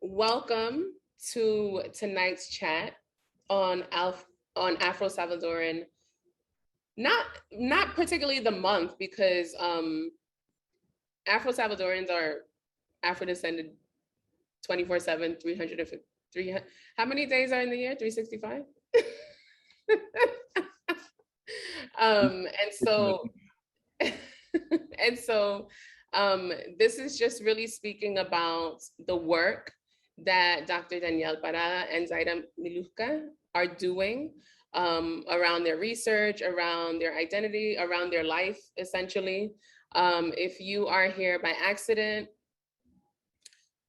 Welcome to tonight's chat on AfroSalvadoran. Not particularly the month because Afro-Salvadorans are Afro-descended 24/7, 353. How many days are in the year? 365? And so this is just really speaking about the work that Dr. Danielle Parada and Zaira Miluska are doing around their research, around their identity, around their life, essentially. If you are here by accident,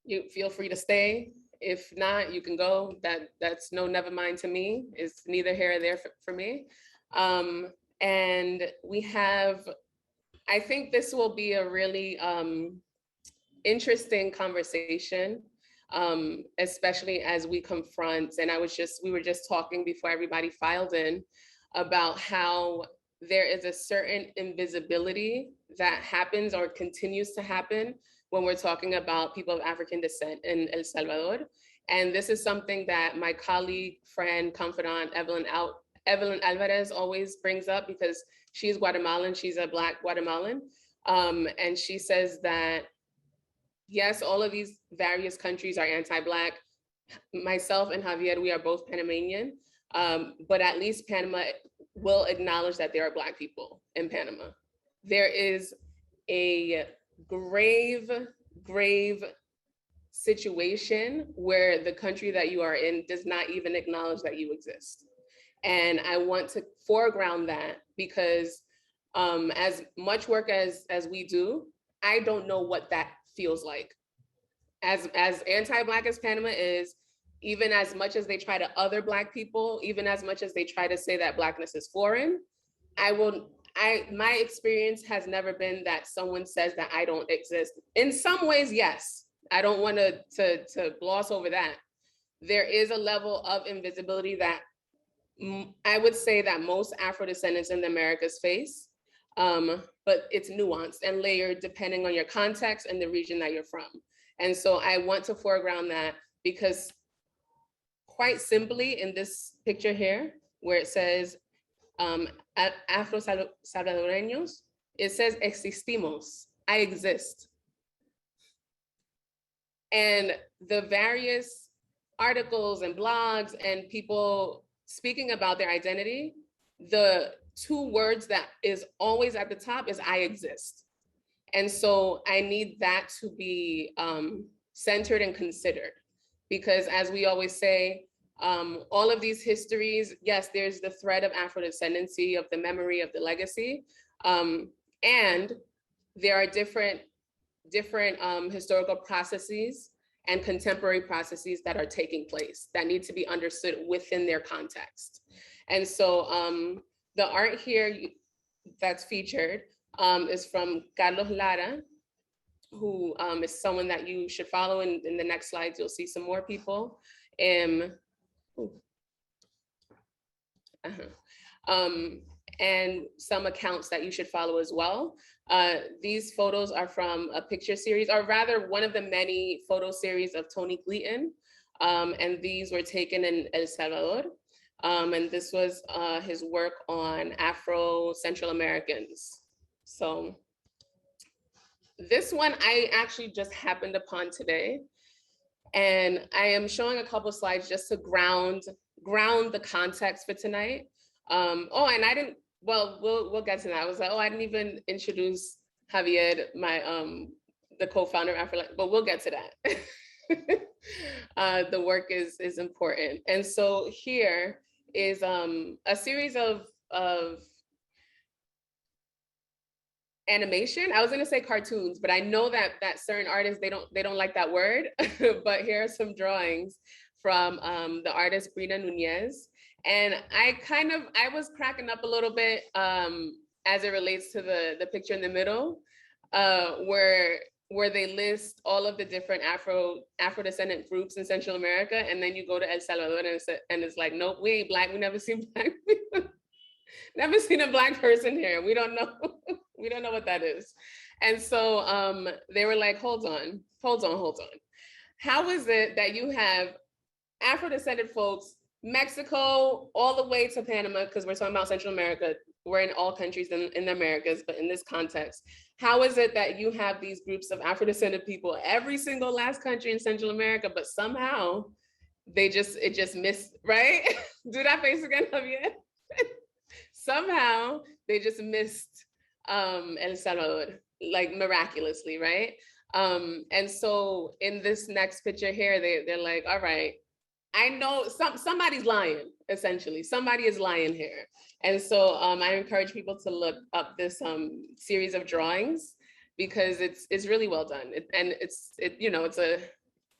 you feel free to stay. If not, you can go. That's no never mind to me. It's neither here or there for me. And we have, I think this will be a really interesting conversation, especially as we confront, and we were just talking before everybody filed in about how there is a certain invisibility that happens or continues to happen when we're talking about people of African descent in El Salvador. And this is something that my colleague, friend, confidant, Evelyn Alvarez always brings up because she's Guatemalan, she's a Black Guatemalan. And she says that, yes, all of these various countries are anti-Black. Myself and Javier, we are both Panamanian, but at least Panama will acknowledge that there are Black people in Panama. There is a grave situation where the country that you are in does not even acknowledge that you exist. And I want to foreground that because as much work as we do, I don't know what that feels like. As anti-Black as Panama is, even as much as they try to other Black people, even as much as they try to say that Blackness is foreign, my experience has never been that someone says that I don't exist. In some ways, yes. I don't want to gloss over that. There is a level of invisibility that I would say that most Afro descendants in the Americas face, but it's nuanced and layered depending on your context and the region that you're from. And so I want to foreground that because quite simply in this picture here, where it says AfroSalvadoreños, it says existimos, I exist. And the various articles and blogs and people speaking about their identity, the two words that is always at the top is I exist. And so I need that to be centered and considered. Because as we always say, all of these histories, yes, there's the thread of Afro-descendancy, of the memory, of the legacy. And there are different historical processes and contemporary processes that are taking place that need to be understood within their context. And so the art here that's featured is from Carlos Lara, who is someone that you should follow. In the next slides, you'll see some more people. And some accounts that you should follow as well. These photos are from a picture series, or rather one of the many photo series of Tony Gleaton. And these were taken in El Salvador. And this was his work on Afro-Central Americans. So this one I actually just happened upon today. And I am showing a couple slides just to ground the context for tonight. Oh, and I didn't, well, we'll get to that. I was like, oh, I didn't even introduce Javier, my the co-founder of AfroLatinx, but we'll get to that. The work is important. And so here is a series of animation. I was gonna say cartoons, but I know that certain artists, they don't like that word, but here are some drawings from the artist Brina Nunez. And I was cracking up a little bit as it relates to the picture in the middle, where they list all of the different Afro-descendant groups in Central America, and then you go to El Salvador and it's like, nope, we ain't Black, we never seen Black people. Never seen a Black person here. We don't know. We don't know what that is. And so they were like, hold on. how is it that you have Afro-descended folks, Mexico, all the way to Panama, because we're talking about Central America, we're in all countries in the Americas, but in this context, how is it that you have these groups of Afro-descended people, every single last country in Central America, but somehow it just missed, right? Do that face again, Javier. Somehow they just missed El Salvador, like miraculously, right? And so in this next picture here, they're like, all right, I know somebody's lying, essentially. Somebody is lying here. And so I encourage people to look up this series of drawings because it's really well done.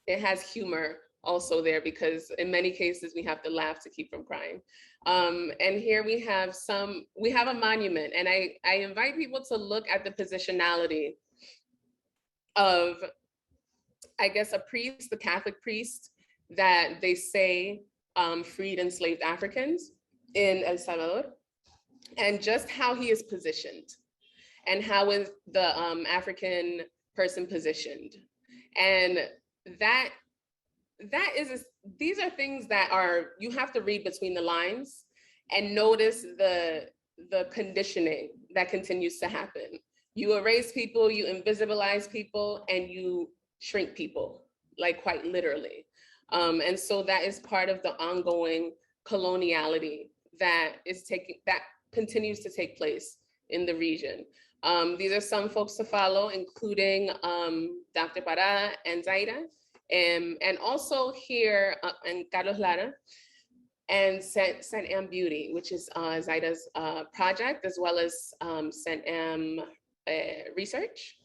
It has humor also there because in many cases we have to laugh to keep from crying. And here we have a monument, and I invite people to look at the positionality of, I guess, a priest, the Catholic priest that they say freed enslaved Africans in El Salvador, and just how he is positioned and how is the African person positioned. And these are things that you have to read between the lines and notice the conditioning that continues to happen. You erase people, you invisibilize people, and you shrink people, like quite literally. And so that is part of the ongoing coloniality that continues to take place in the region. These are some folks to follow, including Dr. Parada and Zaira, and also here and Carlos Lara and Saint Am Beauty, which is Zaira's project, as well as Saint Am Research.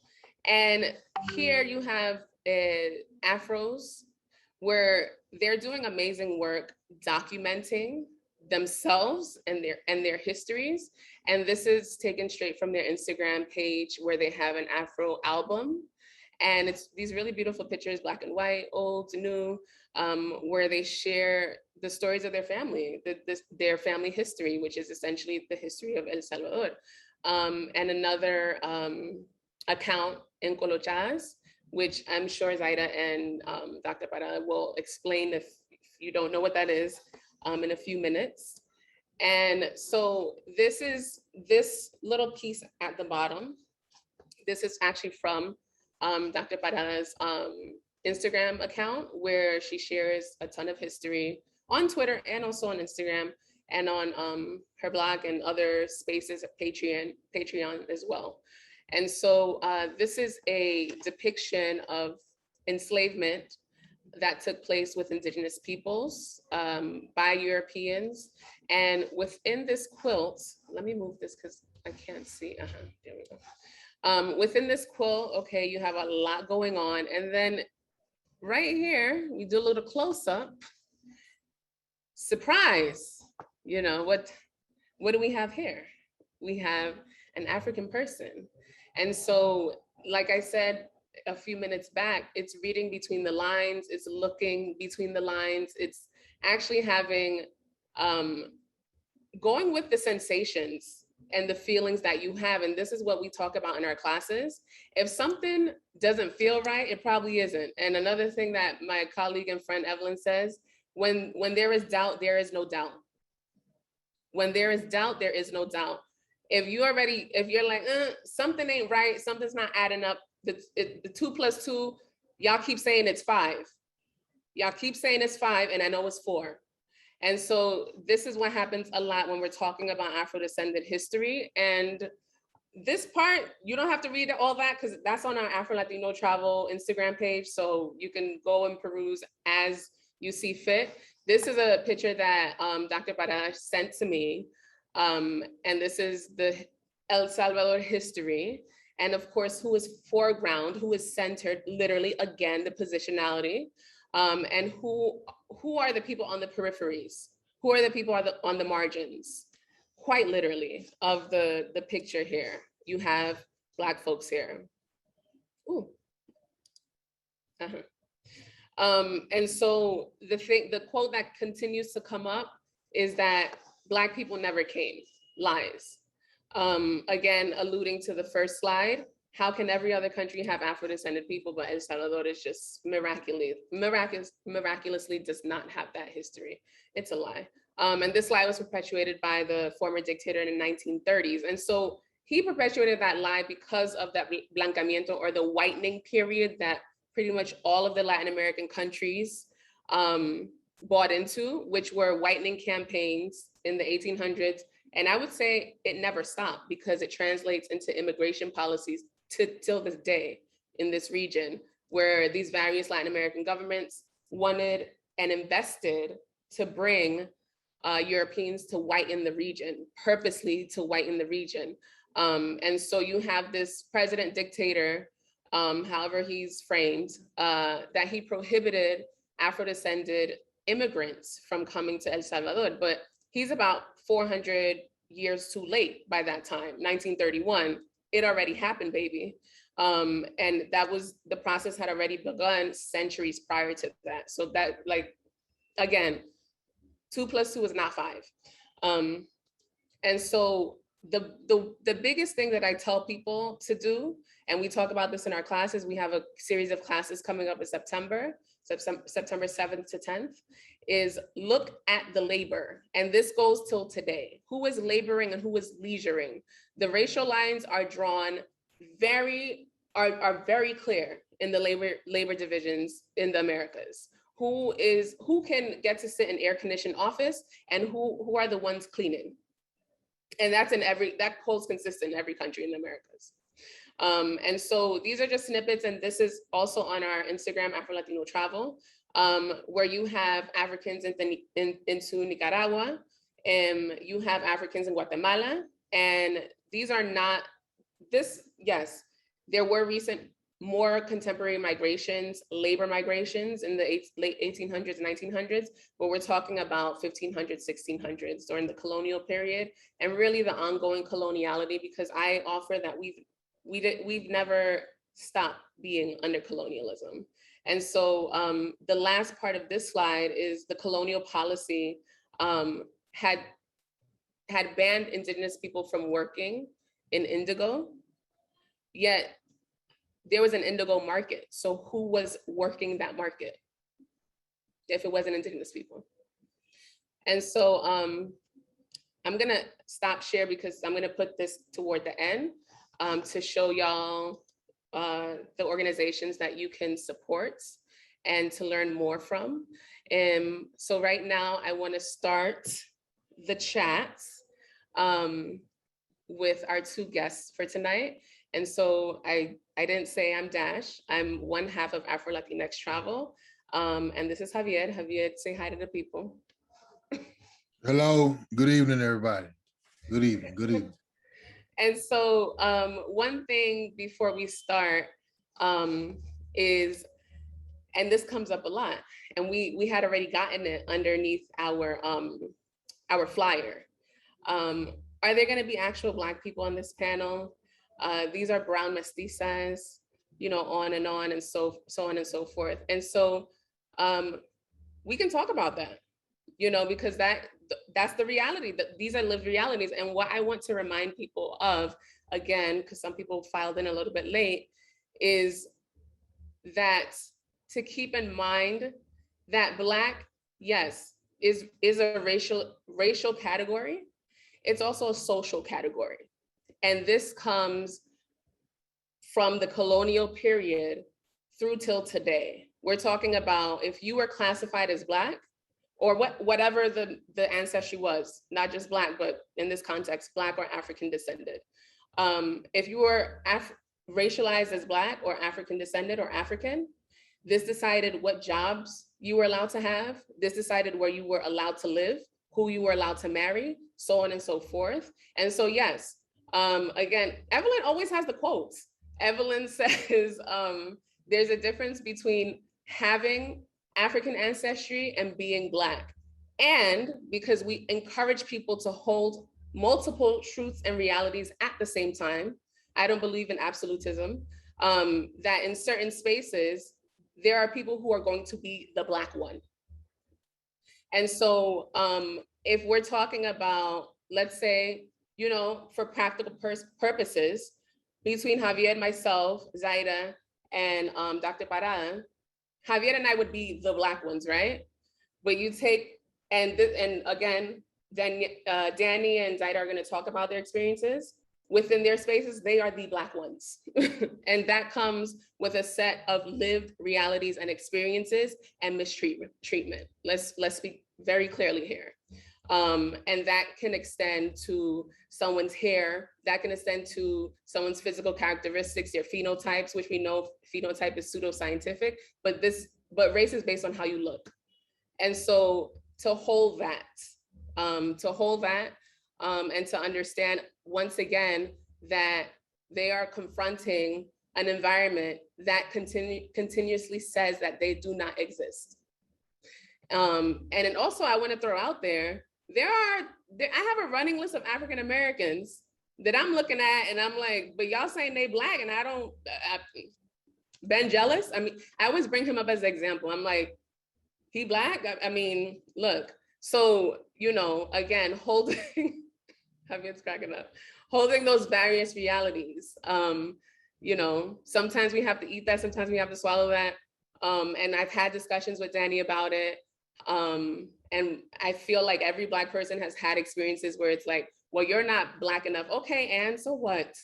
And here you have Afros, where they're doing amazing work documenting themselves and their histories. And this is taken straight from their Instagram page, where they have an Afro album. And it's these really beautiful pictures, black and white, old, new, where they share the stories of their family, their family history, which is essentially the history of El Salvador. And another account in Colochas, which I'm sure Zaira and Dr. Parada will explain if you don't know what that is in a few minutes. And so this little piece at the bottom, this is actually from Dr. Parada's Instagram account, where she shares a ton of history on Twitter and also on Instagram and on her blog and other spaces at Patreon as well. And so this is a depiction of enslavement that took place with indigenous peoples by Europeans. And within this quilt, let me move this because I can't see. There we go. Within this quilt, okay, you have a lot going on. And then right here, we do a little close up. Surprise, what do we have here? We have an African person. And so, like I said a few minutes back, it's reading between the lines, it's looking between the lines, it's actually having, going with the sensations and the feelings that you have. And this is what we talk about in our classes. If something doesn't feel right, it probably isn't. And another thing that my colleague and friend Evelyn says, when there is doubt, there is no doubt. When there is doubt, there is no doubt. If you're like, something ain't right, something's not adding up, the 2 + 2, y'all keep saying it's 5. Y'all keep saying it's 5, and I know it's 4. And so this is what happens a lot when we're talking about Afro-descended history. And this part, you don't have to read all that because that's on our AfroLatinx Travel Instagram page. So you can go and peruse as you see fit. This is a picture that Dr. Parada sent to me. And this is the El Salvador history. And of course, who is foreground, who is centered, literally, again, the positionality. And who are the people on the peripheries? Who are the people on the margins? Quite literally, of the picture here. You have Black folks here. Ooh. And so the quote that continues to come up is that Black people never came, lies. Again, alluding to the first slide, how can every other country have Afro-descended people, but El Salvador is just miraculously does not have that history? It's a lie. And this lie was perpetuated by the former dictator in the 1930s. And so he perpetuated that lie because of that blancamiento, or the whitening period, that pretty much all of the Latin American countries bought into, which were whitening campaigns in the 1800s. And I would say it never stopped, because it translates into immigration policies till this day in this region, where these various Latin American governments wanted and invested to bring Europeans to whiten the region, purposely to whiten the region. And so you have this president dictator, however he's framed, that he prohibited Afro-descended immigrants from coming to El Salvador. But he's about 400 years too late by that time, 1931. It already happened, baby. And that was, the process had already begun centuries prior to that. So that, like, again, 2 + 2 is not 5. And so the biggest thing that I tell people to do, and we talk about this in our classes, we have a series of classes coming up in September 7th to 10th, is look at the labor. And this goes till today. Who is laboring and who is leisuring? The racial lines are drawn are very clear in the labor divisions in the Americas. Who can get to sit in air-conditioned office, and who are the ones cleaning? And that holds consistent in every country in the Americas. And so these are just snippets, and this is also on our Instagram, AfroLatinx Travel, where you have Africans into Nicaragua, and you have Africans in Guatemala, and these are not, yes, there were recent, more contemporary migrations, labor migrations in the late 1800s, 1900s, but we're talking about 1500s, 1600s during the colonial period, and really the ongoing coloniality, because I offer that we've never stopped being under colonialism. And so the last part of this slide is the colonial policy had banned indigenous people from working in indigo, yet there was an indigo market. So who was working that market if it wasn't indigenous people? And so I'm gonna stop share, because I'm gonna put this toward the end to show y'all the organizations that you can support and to learn more from. So right now I wanna start the chat with our 2 guests for tonight. And so I didn't say I'm Dash. I'm one half of AfroLatinx Travel. And this is Javier. Javier, say hi to the people. Hello, good evening, everybody. Good evening, good evening. And so one thing before we start is, and this comes up a lot, and we had already gotten it underneath our flyer. Are there gonna be actual Black people on this panel? These are brown mestizas, on and so on and so forth. And so we can talk about that, because that's the reality, that these are lived realities. And what I want to remind people of, again, because some people filed in a little bit late, is that to keep in mind that Black, yes, is a racial category. It's also a social category. And this comes from the colonial period through till today. We're talking about, if you were classified as Black, or whatever the ancestry was, not just Black, but in this context, Black or African descended. If you were racialized as Black or African descended or African, this decided what jobs you were allowed to have. This decided where you were allowed to live, who you were allowed to marry, so on and so forth. And so, yes, again, Evelyn always has the quotes. Evelyn says, there's a difference between having African ancestry and being Black. And because we encourage people to hold multiple truths and realities at the same time, I don't believe in absolutism, that in certain spaces, there are people who are going to be the Black one. And so if we're talking about, let's say, for practical purposes, between Javier, myself, Zaira, and Dr. Parada, Javier and I would be the Black ones, right? But you take, and again, Danny and Zaida are going to talk about their experiences. Within their spaces, they are the Black ones. And that comes with a set of lived realities and experiences and mistreatment. Let's speak very clearly here. And that can extend to someone's hair, that can extend to someone's physical characteristics, their phenotypes, which we know phenotype is pseudoscientific, but race is based on how you look. And so to hold that, and to understand once again that they are confronting an environment that continuously says that they do not exist. And then also I want to throw out there, I have a running list of African Americans that I'm looking at and I'm like, but y'all saying they Black and Ben Jealous. I mean, I always bring him up as an example. I'm like, he Black? I mean, look. So, you know, again, holding, Javier's cracking up, holding those various realities. You know, sometimes we have to eat that, sometimes we have to swallow that. And I've had discussions with Danny about it. And I feel like every Black person has had experiences where it's like, well, you're not Black enough. Okay, and so what?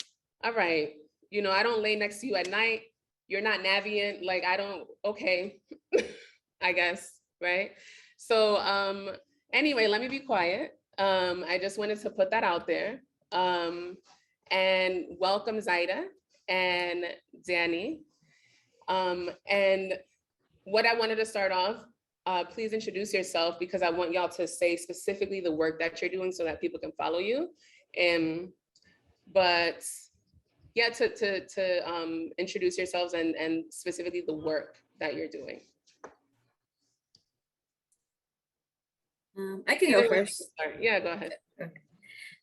All right. You know, I don't lay next to you at night. You're not Navient. Like, I don't, okay, I guess, right? So anyway, let me be quiet. I just wanted to put that out there. And welcome Zaida and Danny. And what I wanted to start off, please introduce yourself because I want y'all to say specifically the work that you're doing so that people can follow you. But yeah, to introduce yourselves and specifically the work that you're doing. I can go first. Yeah, go ahead. Okay.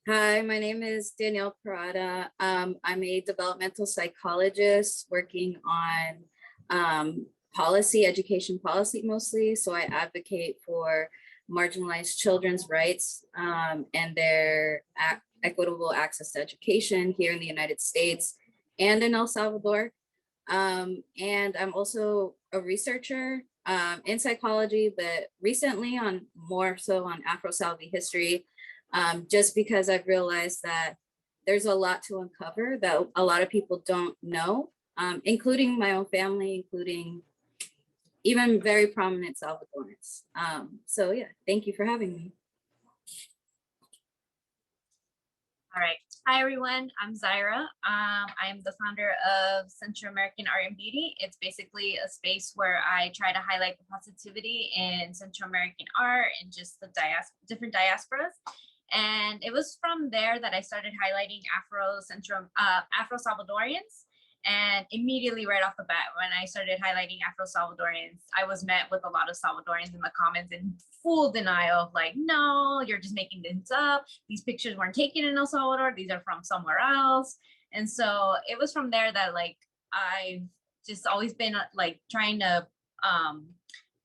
Hi, my name is Danielle Parada. I'm a developmental psychologist working on education policy mostly. So I advocate for marginalized children's rights and their equitable access to education here in the United States and in El Salvador. And I'm also a researcher in psychology, but recently more so on AfroSalvadoran history, just because I've realized that there's a lot to uncover that a lot of people don't know, including my own family, including even very prominent Salvadorans. So yeah, thank you for having me. All right. Hi, everyone. I'm Zaira. I'm the founder of Central American Art and Beauty. It's basically a space where I try to highlight the positivity in Central American art and just the different diasporas. And it was from there that I started highlighting AfroSalvadorans. And immediately right off the bat, when I started highlighting AfroSalvadorans, I was met with a lot of Salvadorans in the comments in full denial of like, no, you're just making this up. These pictures weren't taken in El Salvador. These are from somewhere else. And so it was from there that like, I've just always been like trying to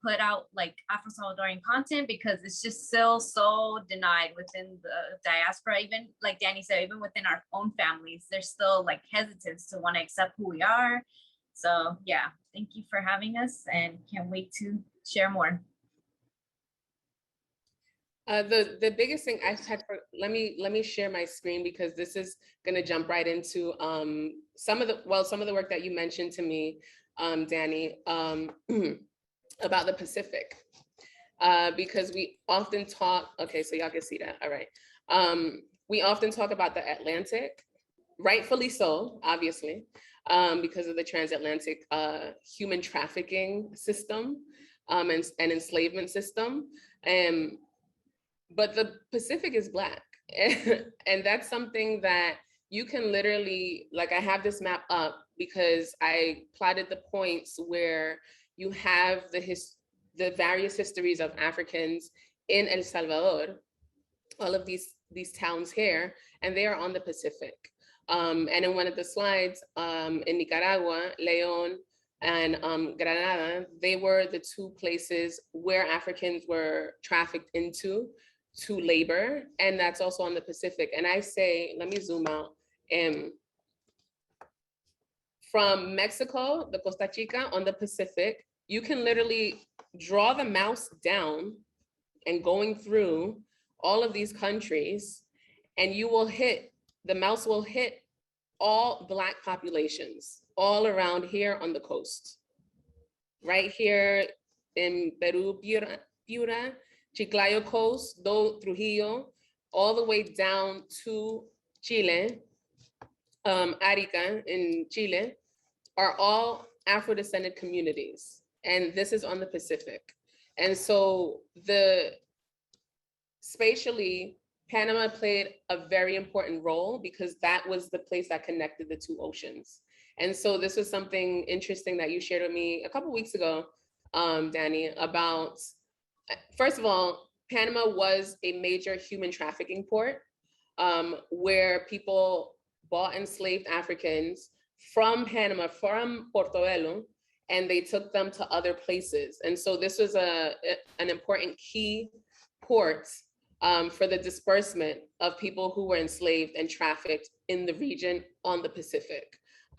put out like Afro-Salvadoran content because it's just still so denied within the diaspora. Even like Danny said, even within our own families, there's still like hesitance to want to accept who we are. So yeah, thank you for having us and can't wait to share more. The biggest thing I've had for, let me share my screen because this is gonna jump right into some of the work that you mentioned to me, Danny, about the Pacific, because we often talk, okay, so y'all can see that, all right. We often talk about the Atlantic, rightfully so, obviously, because of the transatlantic human trafficking system and enslavement system. But the Pacific is Black. And that's something that you can literally, like I have this map up because I plotted the points where you have the various histories of Africans in El Salvador, all of these towns here, and they are on the Pacific. And in one of the slides, in Nicaragua, León and Granada, they were the two places where Africans were trafficked into to labor, and that's also on the Pacific. And I say, let me zoom out. from Mexico, the Costa Chica on the Pacific, you can literally draw the mouse down and going through all of these countries, and the mouse will hit all Black populations all around here on the coast. Right here in Peru, Piura, Chiclayo coast, Trujillo, all the way down to Chile, Arica in Chile, are all Afro-descended communities. And this is on the Pacific. And so spatially, Panama played a very important role because that was the place that connected the two oceans. And so this was something interesting that you shared with me a couple of weeks ago, Danny, about, first of all, Panama was a major human trafficking port where people bought enslaved Africans from Panama, from Portobelo, and they took them to other places. And so this was an important key port for the disbursement of people who were enslaved and trafficked in the region on the Pacific.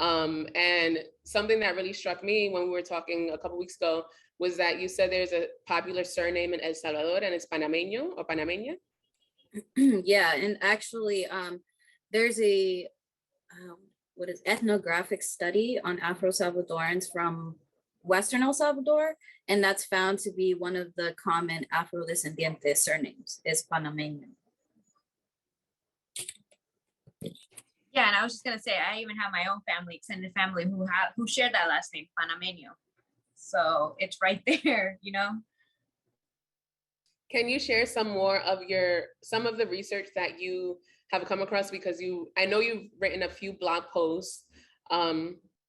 And something that really struck me when we were talking a couple weeks ago was that you said there's a popular surname in El Salvador and it's Panameño or Panameña. Yeah, and actually there's a ethnographic study on AfroSalvadorans from Western El Salvador, and that's found to be one of the common Afrodescendientes surnames is Panameño. Yeah, and I was just gonna say, I even have my own family, extended family, who shared that last name, Panameño. So it's right there, you know. Can you share some more of some of the research that you have come across? Because I know you've written a few blog posts.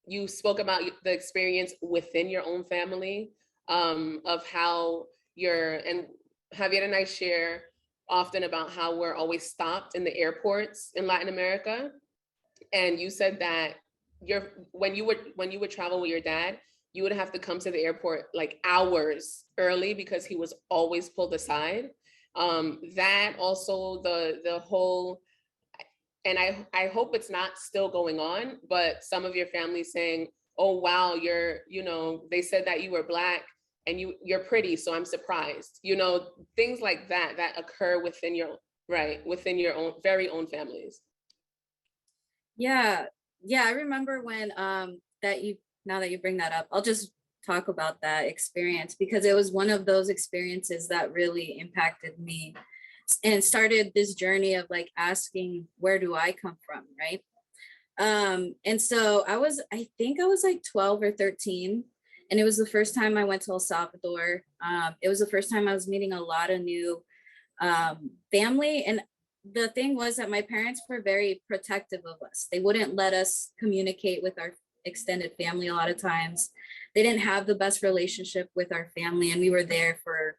You spoke about the experience within your own family, of how and Javier and I share often about how we're always stopped in the airports in Latin America. And you said that when you would travel with your dad, you would have to come to the airport like hours early because he was always pulled aside. That also the whole, and I hope it's not still going on, but some of your family saying, oh, wow, they said that you were Black and you're pretty, so I'm surprised. Things like that occur within your own very own families. Yeah, I remember when now that you bring that up, I'll just talk about that experience because it was one of those experiences that really impacted me and started this journey of like asking, where do I come from, right? And so I think I was like 12 or 13, and it was the first time I went to El Salvador. It was the first time I was meeting a lot of new family. And the thing was that my parents were very protective of us. They wouldn't let us communicate with our extended family a lot of times. They didn't have the best relationship with our family, and we were there for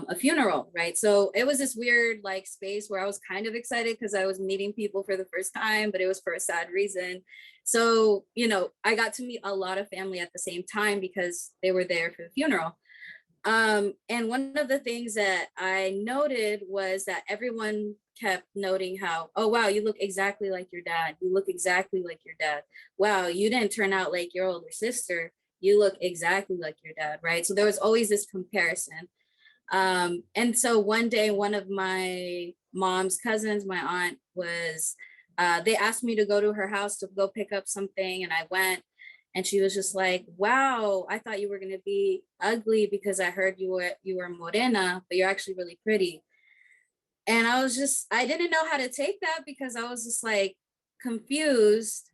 a funeral, right? So it was this weird like space where I was kind of excited because I was meeting people for the first time, but it was for a sad reason. So, I got to meet a lot of family at the same time because they were there for the funeral. And one of the things that I noted was that everyone kept noting how, oh, wow, you look exactly like your dad. You look exactly like your dad. Wow, you didn't turn out like your older sister. You look exactly like your dad, right? So there was always this comparison. And so one day, one of my mom's cousins, my aunt, they asked me to go to her house to go pick up something. And I went, and she was just like, wow, I thought you were going to be ugly because I heard you were morena, but you're actually really pretty. And I didn't know how to take that because I was just like confused.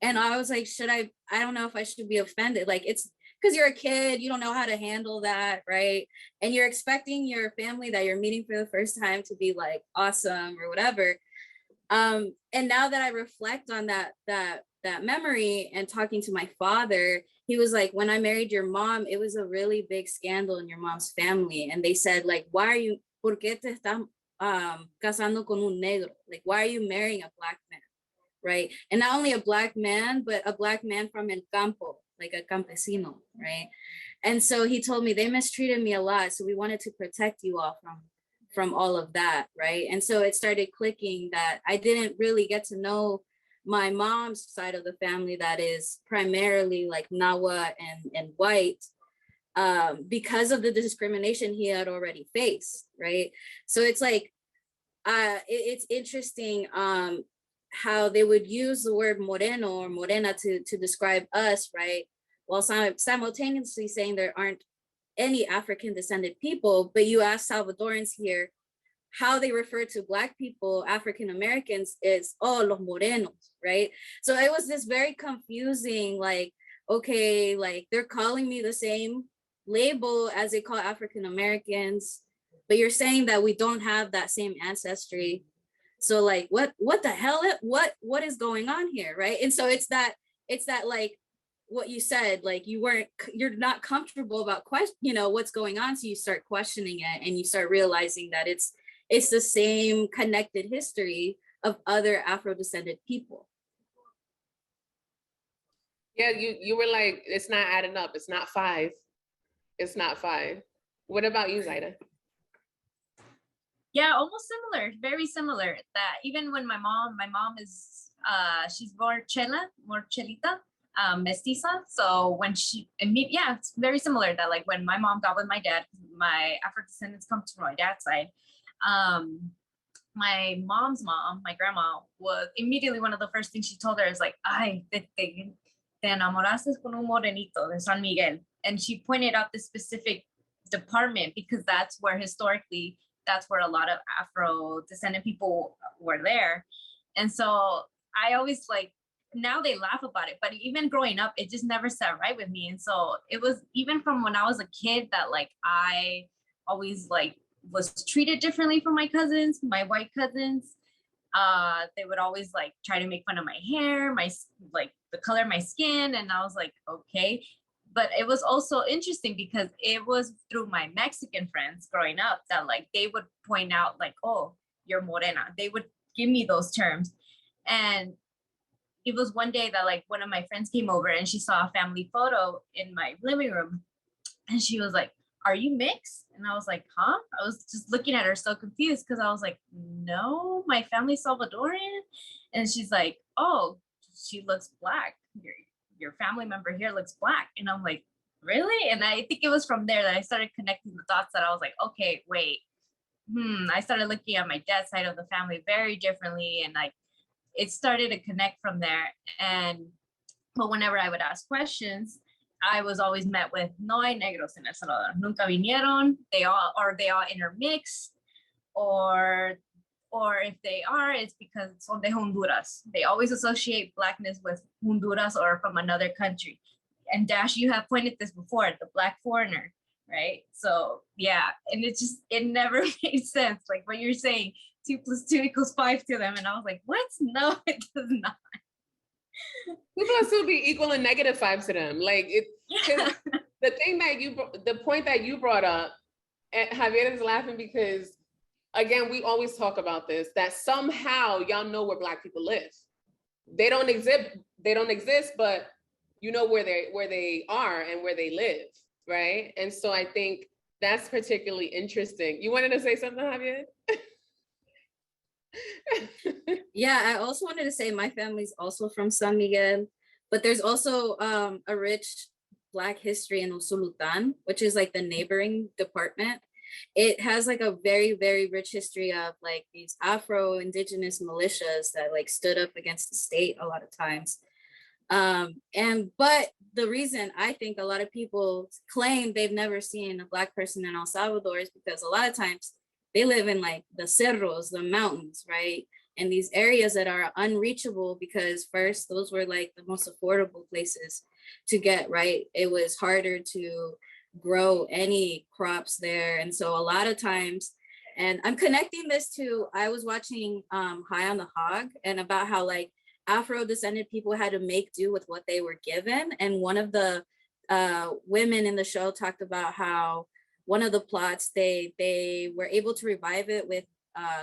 And I was like, I don't know if I should be offended. Like, it's because you're a kid, you don't know how to handle that, right? And you're expecting your family that you're meeting for the first time to be like awesome or whatever. And now that I reflect on that memory and talking to my father, he was like, when I married your mom, it was a really big scandal in your mom's family. And they said, like, por qué te estás casando con un negro? Like, why are you marrying a Black man, right? And not only a Black man, but a Black man from el campo, like a campesino, right? And so he told me they mistreated me a lot, so we wanted to protect you all from all of that, right? And so it started clicking that I didn't really get to know my mom's side of the family that is primarily like Nawa and white, because of the discrimination he had already faced, right? So it's like, it's interesting how they would use the word moreno or morena to describe us, right? While simultaneously saying there aren't any African descended people, but you ask Salvadorans here, how they refer to Black people, African Americans, is, oh, los morenos, right? So it was this very confusing, like, okay, like they're calling me the same label as they call African Americans, but you're saying that we don't have that same ancestry. So like, what the hell, what is going on here, right? And so it's that like what you said, like you're not comfortable about what's going on, so you start questioning it and you start realizing that it's the same connected history of other Afro-descended people. Yeah, you were like, it's not adding up. It's not 5. It's not 5. What about you, Zaira? Yeah, almost similar, very similar. That even when my mom is she's more chelita, mestiza. So when yeah, it's very similar that like when my mom got with my dad, my Afro descendants come from my dad's side. My mom's mom, my grandma, was immediately one of the first things she told her is like, ay, te enamoraste con un morenito de San Miguel. And she pointed out this specific department because that's where historically, that's where a lot of Afro descendant people were there. And so I always like, now they laugh about it, but even growing up, it just never sat right with me. And so it was even from when I was a kid that like, I always like was treated differently from my cousins, my white cousins. They would always like try to make fun of my hair, my like the color of my skin. And I was like, okay. But it was also interesting because it was through my Mexican friends growing up that like they would point out like, oh, you're morena. They would give me those terms. And it was one day that like one of my friends came over and she saw a family photo in my living room. And she was like, are you mixed? And I was like, huh? I was just looking at her so confused because I was like, no, my family's Salvadoran. And she's like, oh, she looks Black. Your family member here looks Black. And I'm like, really? And I think it was from there that I started connecting the dots that I was like, okay, wait. I started looking at my dad's side of the family very differently. And like, it started to connect from there. But whenever I would ask questions, I was always met with, no hay negros en El Salvador. Nunca vinieron. They all intermixed, or if they are, it's because son de Honduras. They always associate Blackness with Honduras or from another country. And Dash, you have pointed this before, the Black foreigner, right? So yeah, and it never made sense. Like when you're saying 2 + 2 = 5 to them, and I was like, what? No, it does not. 2 + 2 be equal and -5 to them. Like the point that you brought up, and Javier is laughing because again, we always talk about this, that somehow y'all know where Black people live. They don't exist, but you know where they are and where they live, right? And so I think that's particularly interesting. You wanted to say something, Javier? Yeah, I also wanted to say my family's also from San Miguel, but there's also a rich Black history in Usulutan, which is like the neighboring department. It has like a very, very rich history of like these Afro indigenous militias that like stood up against the state a lot of times. But the reason I think a lot of people claim they've never seen a Black person in El Salvador is because a lot of times they live in like the cerros, the mountains, right? And these areas that are unreachable because first, those were like the most affordable places to get, right? It was harder to grow any crops there. And so a lot of times, and I'm connecting this to, I was watching High on the Hog and about how like Afro-descended people had to make do with what they were given. And one of the women in the show talked about how one of the plots, they were able to revive it with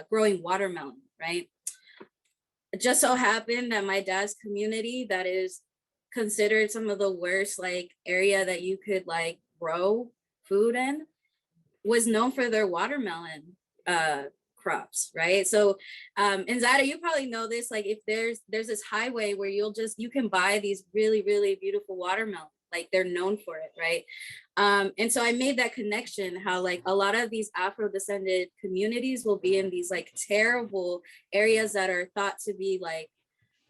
growing watermelon, right? It just so happened that my dad's community, that is considered some of the worst like area that you could like grow food in, was known for their watermelon crops, right? So and Zaira, you probably know this, like if there's this highway where you can buy these really, really beautiful watermelon, like they're known for it, right? And so I made that connection, how like a lot of these Afro-descended communities will be in these like terrible areas that are thought to be like,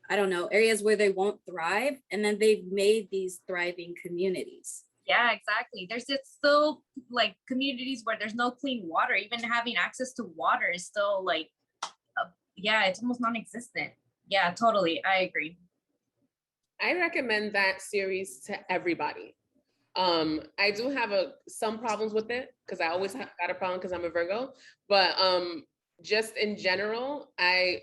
I don't know, areas where they won't thrive. And then they've made these thriving communities. Yeah, exactly. There's just still like communities where there's no clean water. Even having access to water is still like, yeah, it's almost non-existent. Yeah, totally. I agree. I recommend that series to everybody. I do have some problems with it because I always got a problem because I'm a Virgo, but just in general, I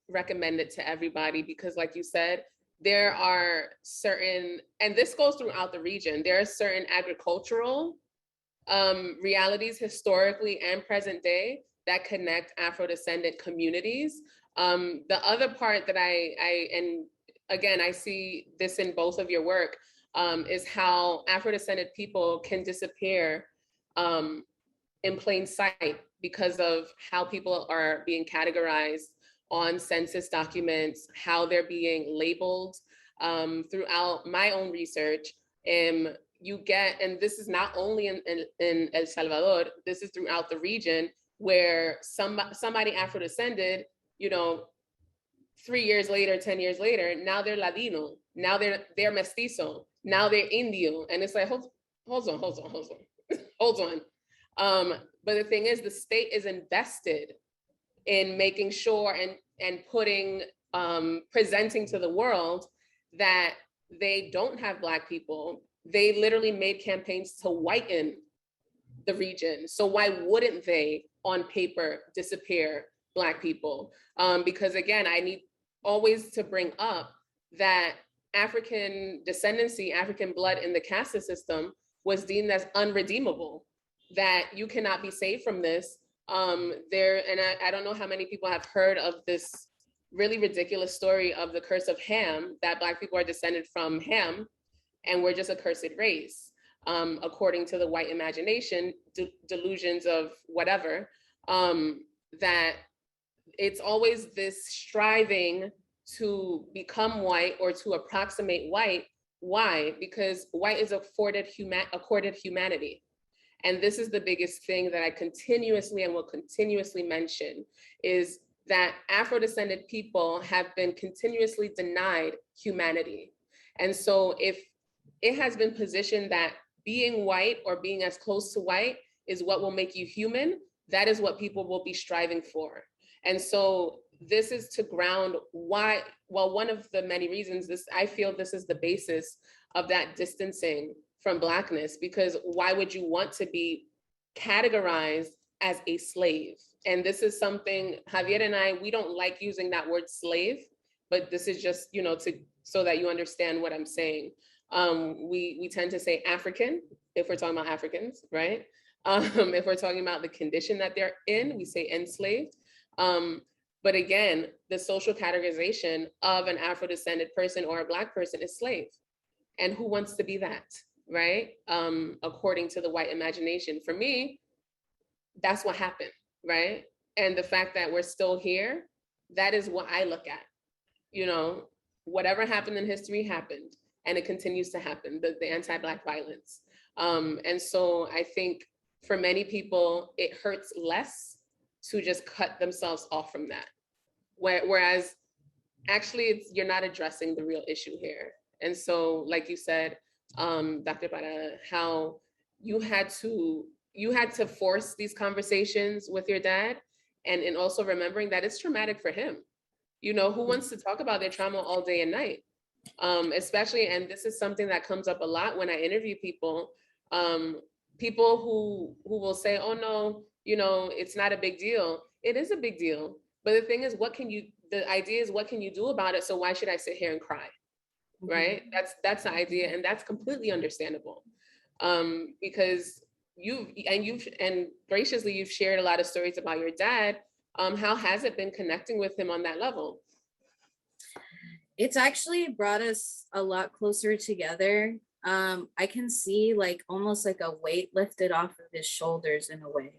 recommend it to everybody because like you said, there are certain, and this goes throughout the region, there are certain agricultural realities historically and present day that connect Afro-descendant communities. The other part that and again, I see this in both of your work, is how Afro-descendant people can disappear in plain sight because of how people are being categorized on census documents, how they're being labeled. Throughout my own research, you get, and this is not only in El Salvador, this is throughout the region, where somebody Afro-descended, 3 years later, 10 years later, now they're Ladino, now they're mestizo, now they're Indio. And it's like, hold on. But the thing is, the state is invested in making sure and putting, presenting to the world that they don't have Black people. They literally made campaigns to whiten the region. So why wouldn't they, on paper, disappear Black people? Because again, I need always to bring up that African descendancy, African blood in the caste system was deemed as unredeemable, that you cannot be saved from this. I don't know how many people have heard of this really ridiculous story of the curse of Ham, that Black people are descended from Ham and we're just a cursed race, according to the white imagination, delusions of whatever, that it's always this striving to become white or to approximate white. Why? Because white is accorded humanity. And this is the biggest thing that I continuously and will continuously mention, is that Afro-descended people have been continuously denied humanity. And so if it has been positioned that being white or being as close to white is what will make you human, that is what people will be striving for. And so this is to ground why, well, one of the many reasons I feel this is the basis of that distancing from Blackness, because why would you want to be categorized as a slave? And this is something, Javier and I, we don't like using that word slave, but this is just, so that you understand what I'm saying. We tend to say African if we're talking about Africans, right? If we're talking about the condition that they're in, we say enslaved. But again, the social categorization of an Afro-descended person or a Black person is slave. And who wants to be that, right? According to the white imagination. For me, that's what happened, right? And the fact that we're still here, that is what I look at. Whatever happened in history happened, and it continues to happen, the anti-Black violence. And so I think for many people, it hurts less to just cut themselves off from that. Whereas actually you're not addressing the real issue here. And so, like you said, Dr. Parada, how you had to force these conversations with your dad, and also remembering that it's traumatic for him. Who wants to talk about their trauma all day and night? Especially, and this is something that comes up a lot when I interview people, people who will say, oh no, it's not a big deal. It is a big deal. But the thing is, the idea is, what can you do about it? So why should I sit here and cry? Right? That's the idea. And that's completely understandable. Because you've graciously, you've shared a lot of stories about your dad. How has it been connecting with him on that level? It's actually brought us a lot closer together. I can see almost like a weight lifted off of his shoulders in a way.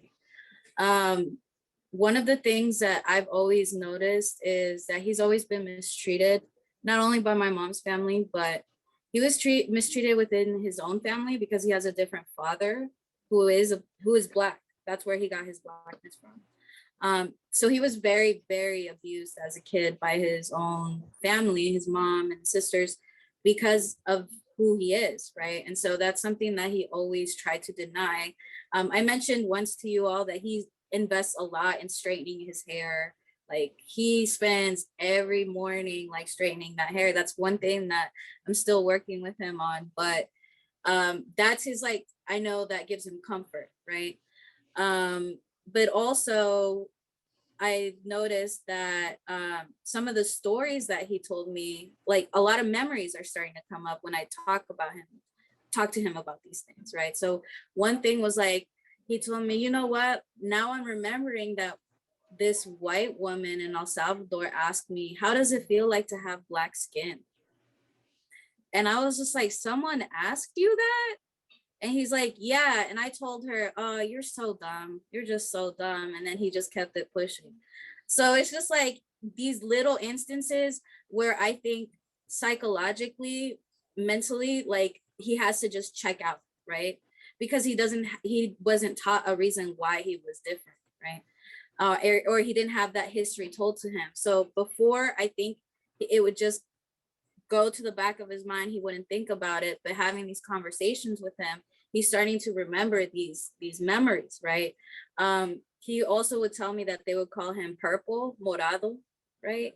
one of the things that I've always noticed is that he's always been mistreated, not only by my mom's family, but he was mistreated within his own family because he has a different father who is Black. That's where he got his Blackness from. So he was very, very abused as a kid by his own family, his mom and sisters, because of who he is, right? And so that's something that he always tried to deny. I mentioned once to you all that he invests a lot in straightening his hair. Like he spends every morning like straightening that hair. That's one thing that I'm still working with him on, but that's his, like, I know that gives him comfort, right? But also I noticed that some of the stories that he told me, like a lot of memories are starting to come up when I talk to him about these things, right? So one thing was like, he told me, you know what, now I'm remembering that this white woman in El Salvador asked me, how does it feel like to have Black skin? And I was just like, someone asked you that? And he's like, yeah. And I told her, oh, you're so dumb. You're just so dumb. And then he just kept it pushing. So it's just like these little instances where I think psychologically, mentally, like he has to just check out, right? Because he wasn't taught a reason why he was different, right? Or he didn't have that history told to him. So before, I think it would just go to the back of his mind, he wouldn't think about it, but having these conversations with him, he's starting to remember these memories, right? He also would tell me that they would call him purple, morado, right?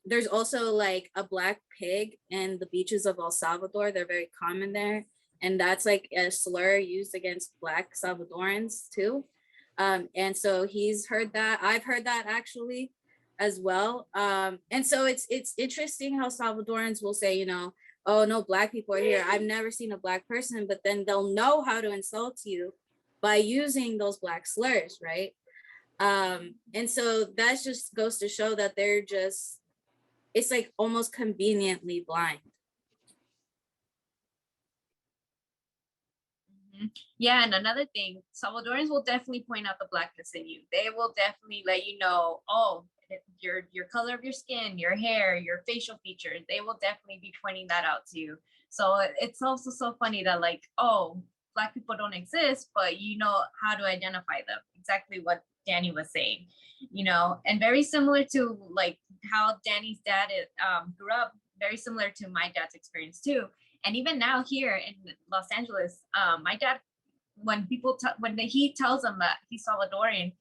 There's also like a Black pig in the beaches of El Salvador. They're very common there. And that's like a slur used against Black Salvadorans too. And so he's heard that. I've heard that actually as well. And so it's interesting how Salvadorans will say, you know, oh, no Black people are here. I've never seen a Black person, but then they'll know how to insult you by using those Black slurs, right? And so that just goes to show that they're just, it's like almost conveniently blind. Yeah, and another thing, Salvadorans will definitely point out the Blackness in you. They will definitely let you know, oh, your color of your skin, your hair, your facial features. They will definitely be pointing that out to you. So it's also so funny that like, oh, Black people don't exist, but you know how to identify them. Exactly what Danny was saying, you know, and very similar to like how Danny's dad grew up, very similar to my dad's experience too. And even now here in Los Angeles, my dad, when he tells them that he's Salvadorian,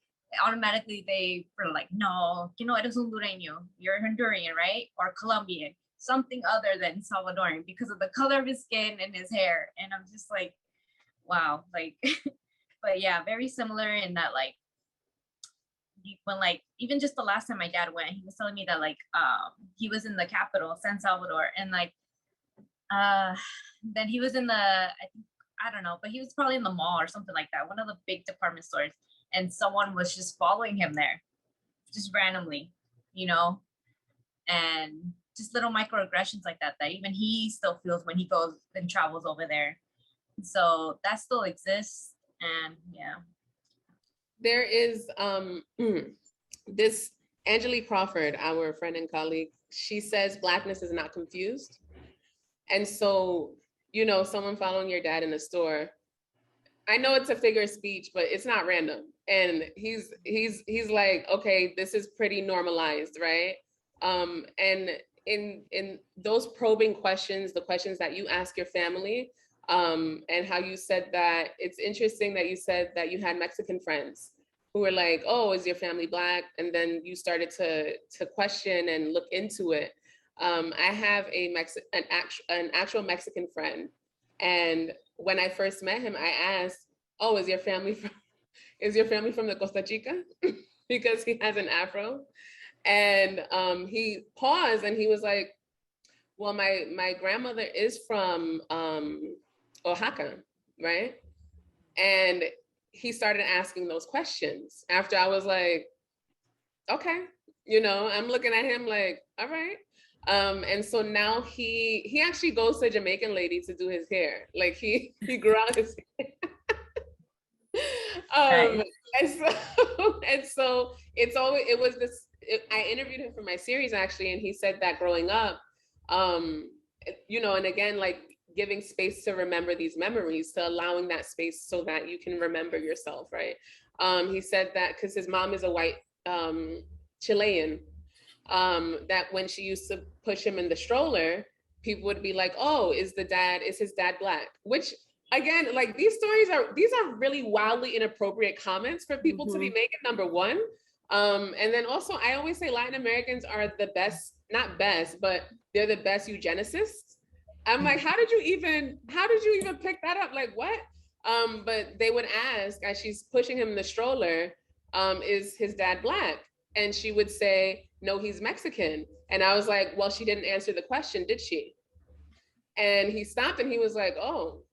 automatically they were like, no, you know, eres hondureño, you're Honduran, right? Or Colombian, something other than Salvadorian because of the color of his skin and his hair. And I'm just like, wow, like, but yeah, very similar in that, like, when like, even just the last time my dad went, he was telling me that like, he was in the capital, San Salvador, and like, then he was in I don't know, but he was probably in the mall or something like that, one of the big department stores, and someone was just following him there, just randomly, you know, and just little microaggressions like that even he still feels when he goes and travels over there. So that still exists, and yeah. There is this Angelique Crawford, our friend and colleague, she says Blackness is not confused. And so, you know, someone following your dad in a store, I know it's a figure of speech, but it's not random. And he's like, okay, this is pretty normalized, right? And in those probing questions, the questions that you ask your family, and how you said that, it's interesting that you said that you had Mexican friends who were like, oh, is your family Black? And then you started to question and look into it. I have an actual Mexican friend, and when I first met him, I asked, "Oh, is your family from the Costa Chica?" because he has an afro, and he paused and he was like, "Well, my grandmother is from Oaxaca, right?" And he started asking those questions after I was like, "Okay," you know, I'm looking at him like, "All right." And so now he actually goes to a Jamaican lady to do his hair. Like he grew out his hair. um, and so, and so I interviewed him for my series actually, and he said that growing up, you know, and again, like giving space to remember these memories, to allowing that space so that you can remember yourself, right? He said that because his mom is a white Chilean, that when she used to push him in the stroller, people would be like, "Oh, is his dad black?" Which again, like these are really wildly inappropriate comments for people to be making, number one. And then also I always say Latin Americans are the best, not best, but they're the best eugenicists. I'm like, how did you even pick that up? Like what? But they would ask as she's pushing him in the stroller, is his dad black? And she would say, no, he's Mexican. And I was like, well, she didn't answer the question, did she? And he stopped and he was like, oh,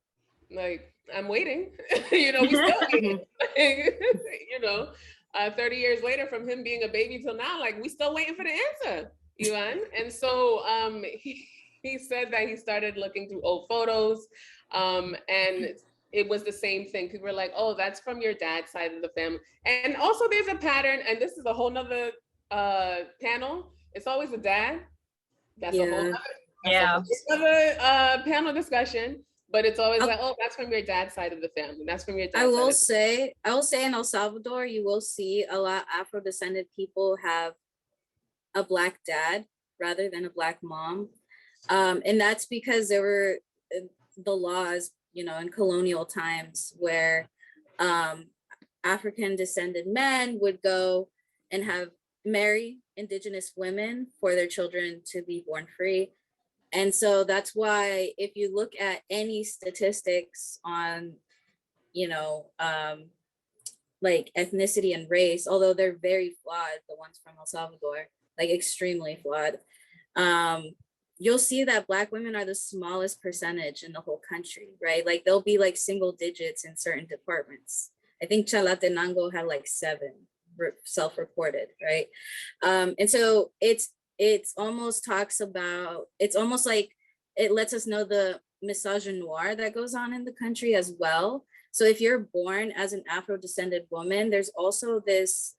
like, I'm waiting. You know, we still waiting. You know, 30 years later from him being a baby till now, like we still waiting for the answer, Ivan. And so he said that he started looking through old photos, and it was the same thing. People were like, oh, that's from your dad's side of the family. And also there's a pattern, and this is a whole nother panel. It's always a dad. That's a whole other panel discussion. But it's always like, oh, that's from your dad's side of the family. That's from your dad's I will say in El Salvador, you will see a lot Afro-descended people have a black dad rather than a black mom. And that's because there were the laws, you know, in colonial times where African descended men would go and marry indigenous women for their children to be born free. And so that's why if you look at any statistics on, you know, like ethnicity and race, although they're very flawed, the ones from El Salvador, like extremely flawed, you'll see that Black women are the smallest percentage in the whole country, right? Like they'll be like single digits in certain departments. I think Chalatenango had like 7 self-reported, right? And so it's almost like it lets us know the misogynoir that goes on in the country as well. So if you're born as an Afro-descended woman, there's also this,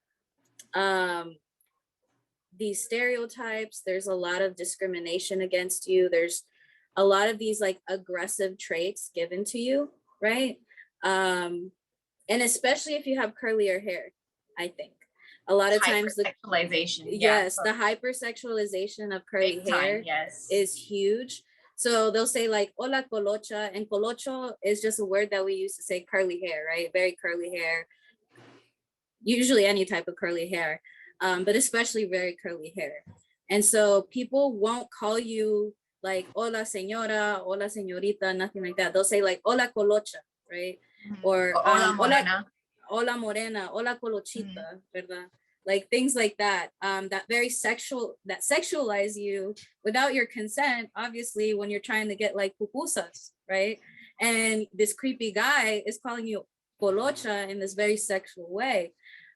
these stereotypes, there's a lot of discrimination against you. There's a lot of these like aggressive traits given to you, right? And especially if you have curlier hair, I think. A lot of times the hypersexualization, the hypersexualization of curly hair is huge. So they'll say like hola colocha, and colocho is just a word that we use to say curly hair, right? Very curly hair, usually any type of curly hair, but especially very curly hair. And so people won't call you like hola señora, hola señorita, nothing like that. They'll say like hola colocha, right? Or hola morena. Hola morena, hola colochita, ¿verdad? Like things like that, that sexualize you without your consent, obviously, when you're trying to get like pupusas, right? And this creepy guy is calling you colocha in this very sexual way.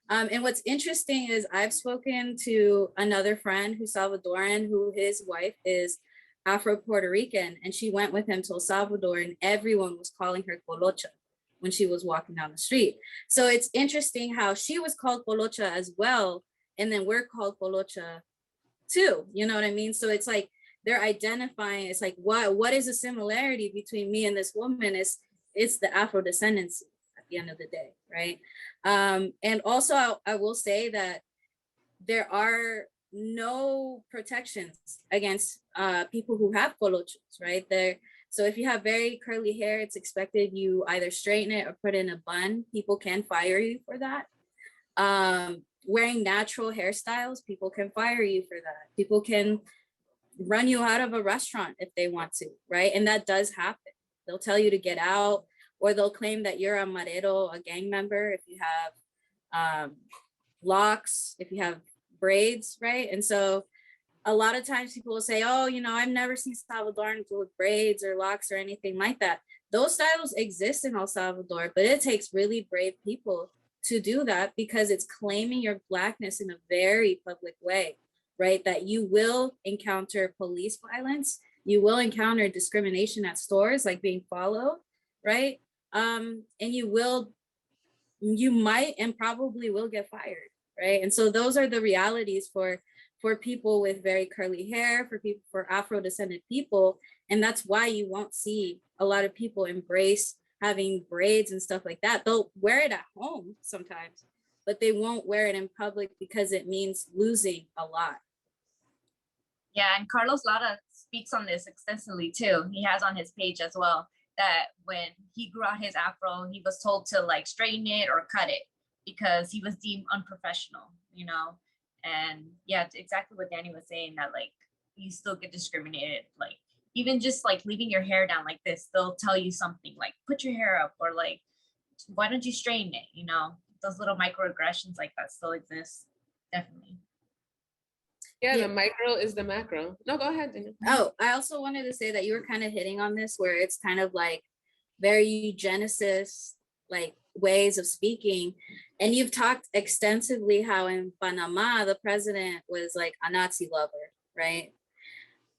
And what's interesting is I've spoken to another friend who's Salvadoran, who his wife is Afro-Puerto Rican, and she went with him to El Salvador and everyone was calling her colocha when she was walking down the street. So it's interesting how she was called colocha as well, and then we're called colocha too, you know what I mean? So it's like they're identifying, it's like what is the similarity between me and this woman? It's the Afro descendancy at the end of the day, right? And also I will say that there are no protections against people who have colochos, right? So if you have very curly hair, it's expected you either straighten it or put in a bun. People can fire you for that. Wearing natural hairstyles, people can fire you for that. People can run you out of a restaurant if they want to, right? And that does happen. They'll tell you to get out, or they'll claim that you're a marero, a gang member, if you have locks, if you have braids, right? And so a lot of times people will say, oh, you know, I've never seen Salvadorans with braids or locks or anything like that. Those styles exist in El Salvador, but it takes really brave people to do that because it's claiming your Blackness in a very public way, right? That you will encounter police violence, you will encounter discrimination at stores, like being followed, right? And you will you might and probably will get fired, right? And so those are the realities for people with very curly hair, for Afro-descendant people. And that's why you won't see a lot of people embrace having braids and stuff like that. They'll wear it at home sometimes, but they won't wear it in public because it means losing a lot. Yeah, and Carlos Lara speaks on this extensively too. He has on his page as well that when he grew out his afro, he was told to like straighten it or cut it because he was deemed unprofessional, you know? And yeah, it's exactly what Danny was saying, that like you still get discriminated. Like even just like leaving your hair down like this, they'll tell you something like put your hair up, or like why don't you straighten it? You know, those little microaggressions like that still exist. Definitely. Yeah, the micro is the macro. No, go ahead, Danielle. Oh, I also wanted to say that you were kind of hitting on this where it's kind of like very eugenicist, like ways of speaking. And you've talked extensively how in Panama, the president was like a Nazi lover, right?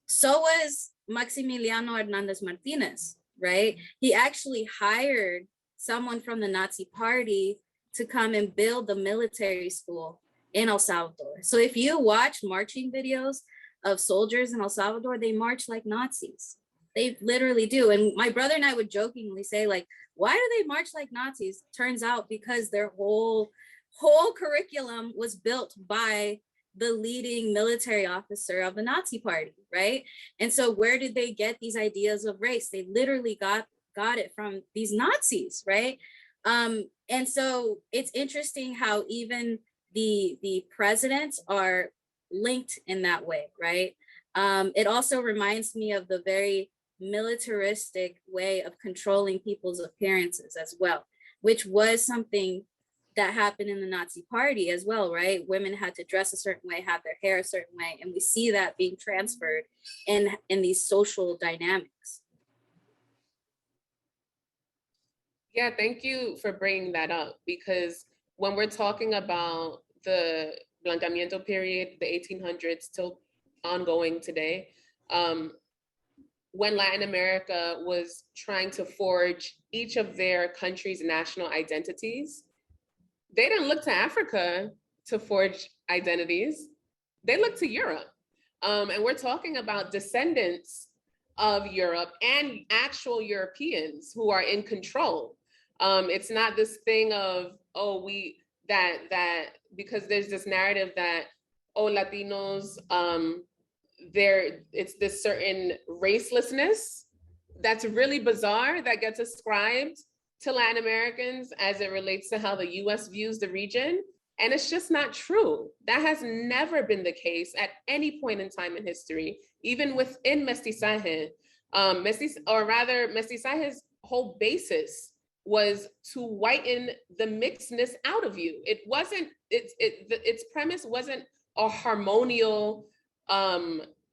So was Maximiliano Hernandez Martinez, right? He actually hired someone from the Nazi party to come and build the military school in El Salvador. So if you watch marching videos of soldiers in El Salvador, they march like Nazis. They literally do. And my brother and I would jokingly say, like, why do they march like Nazis? Turns out because their whole curriculum was built by the leading military officer of the Nazi party, right? And so where did they get these ideas of race? They literally got it from these Nazis, right? And so it's interesting how even the presidents are linked in that way, right? It also reminds me of the very militaristic way of controlling people's appearances as well, which was something that happened in the Nazi party as well, right? Women had to dress a certain way, have their hair a certain way, and we see that being transferred in these social dynamics. Yeah, thank you for bringing that up, because when we're talking about the Blancamiento period, the 1800s, still ongoing today, when Latin America was trying to forge each of their country's national identities, they didn't look to Africa to forge identities. They looked to Europe. And we're talking about descendants of Europe and actual Europeans who are in control. It's not this thing of, oh, that because there's this narrative that, oh, Latinos, it's this certain racelessness that's really bizarre that gets ascribed to Latin Americans as it relates to how the US views the region. And it's just not true. That has never been the case at any point in time in history, even within mestizaje. Mestizaje's whole basis was to whiten the mixedness out of you. It wasn't, its premise wasn't a harmonial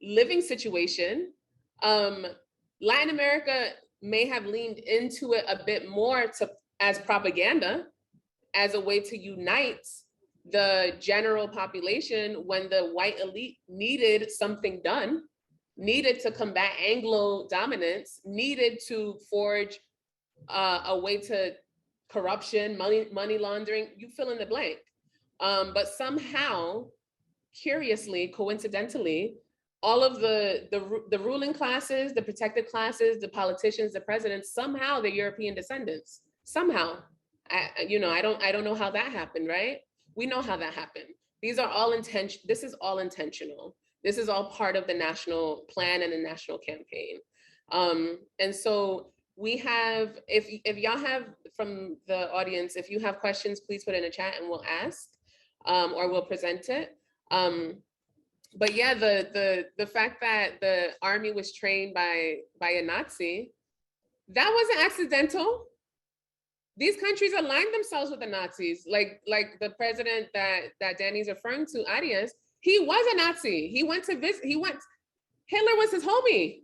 living situation. Latin America may have leaned into it a bit more as propaganda, as a way to unite the general population when the white elite needed something done, needed to combat Anglo dominance, needed to forge a way to corruption, money laundering, you fill in the blank. But somehow, curiously, coincidentally, all of the ruling classes, the protected classes, the politicians, the presidents, somehow they're European descendants. Somehow, I don't know how that happened, right? We know how that happened. This is all intentional. This is all part of the national plan and the national campaign. And so we have, if y'all have from the audience, if you have questions, please put in a chat and we'll ask, or we'll present it. But yeah, the fact that the army was trained by a Nazi, that wasn't accidental. These countries aligned themselves with the Nazis, like the president that Danny's referring to, Arias. He was a Nazi. He went to visit. Hitler was his homie.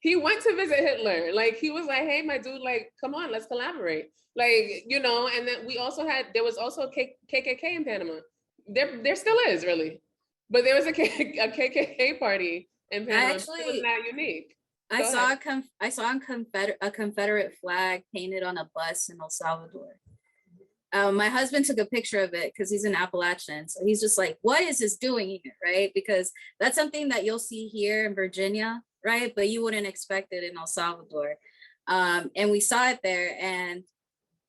He went to visit Hitler. Like, he was like, hey, my dude, like, come on, let's collaborate. Like, and then there was also a KKK in Panama. There still is, really. But there was a KKK party in Panama. It was not unique. I saw a Confederate flag painted on a bus in El Salvador. My husband took a picture of it because he's an Appalachian. So he's just like, what is this doing here, right? Because that's something that you'll see here in Virginia, right? But you wouldn't expect it in El Salvador. And we saw it there, and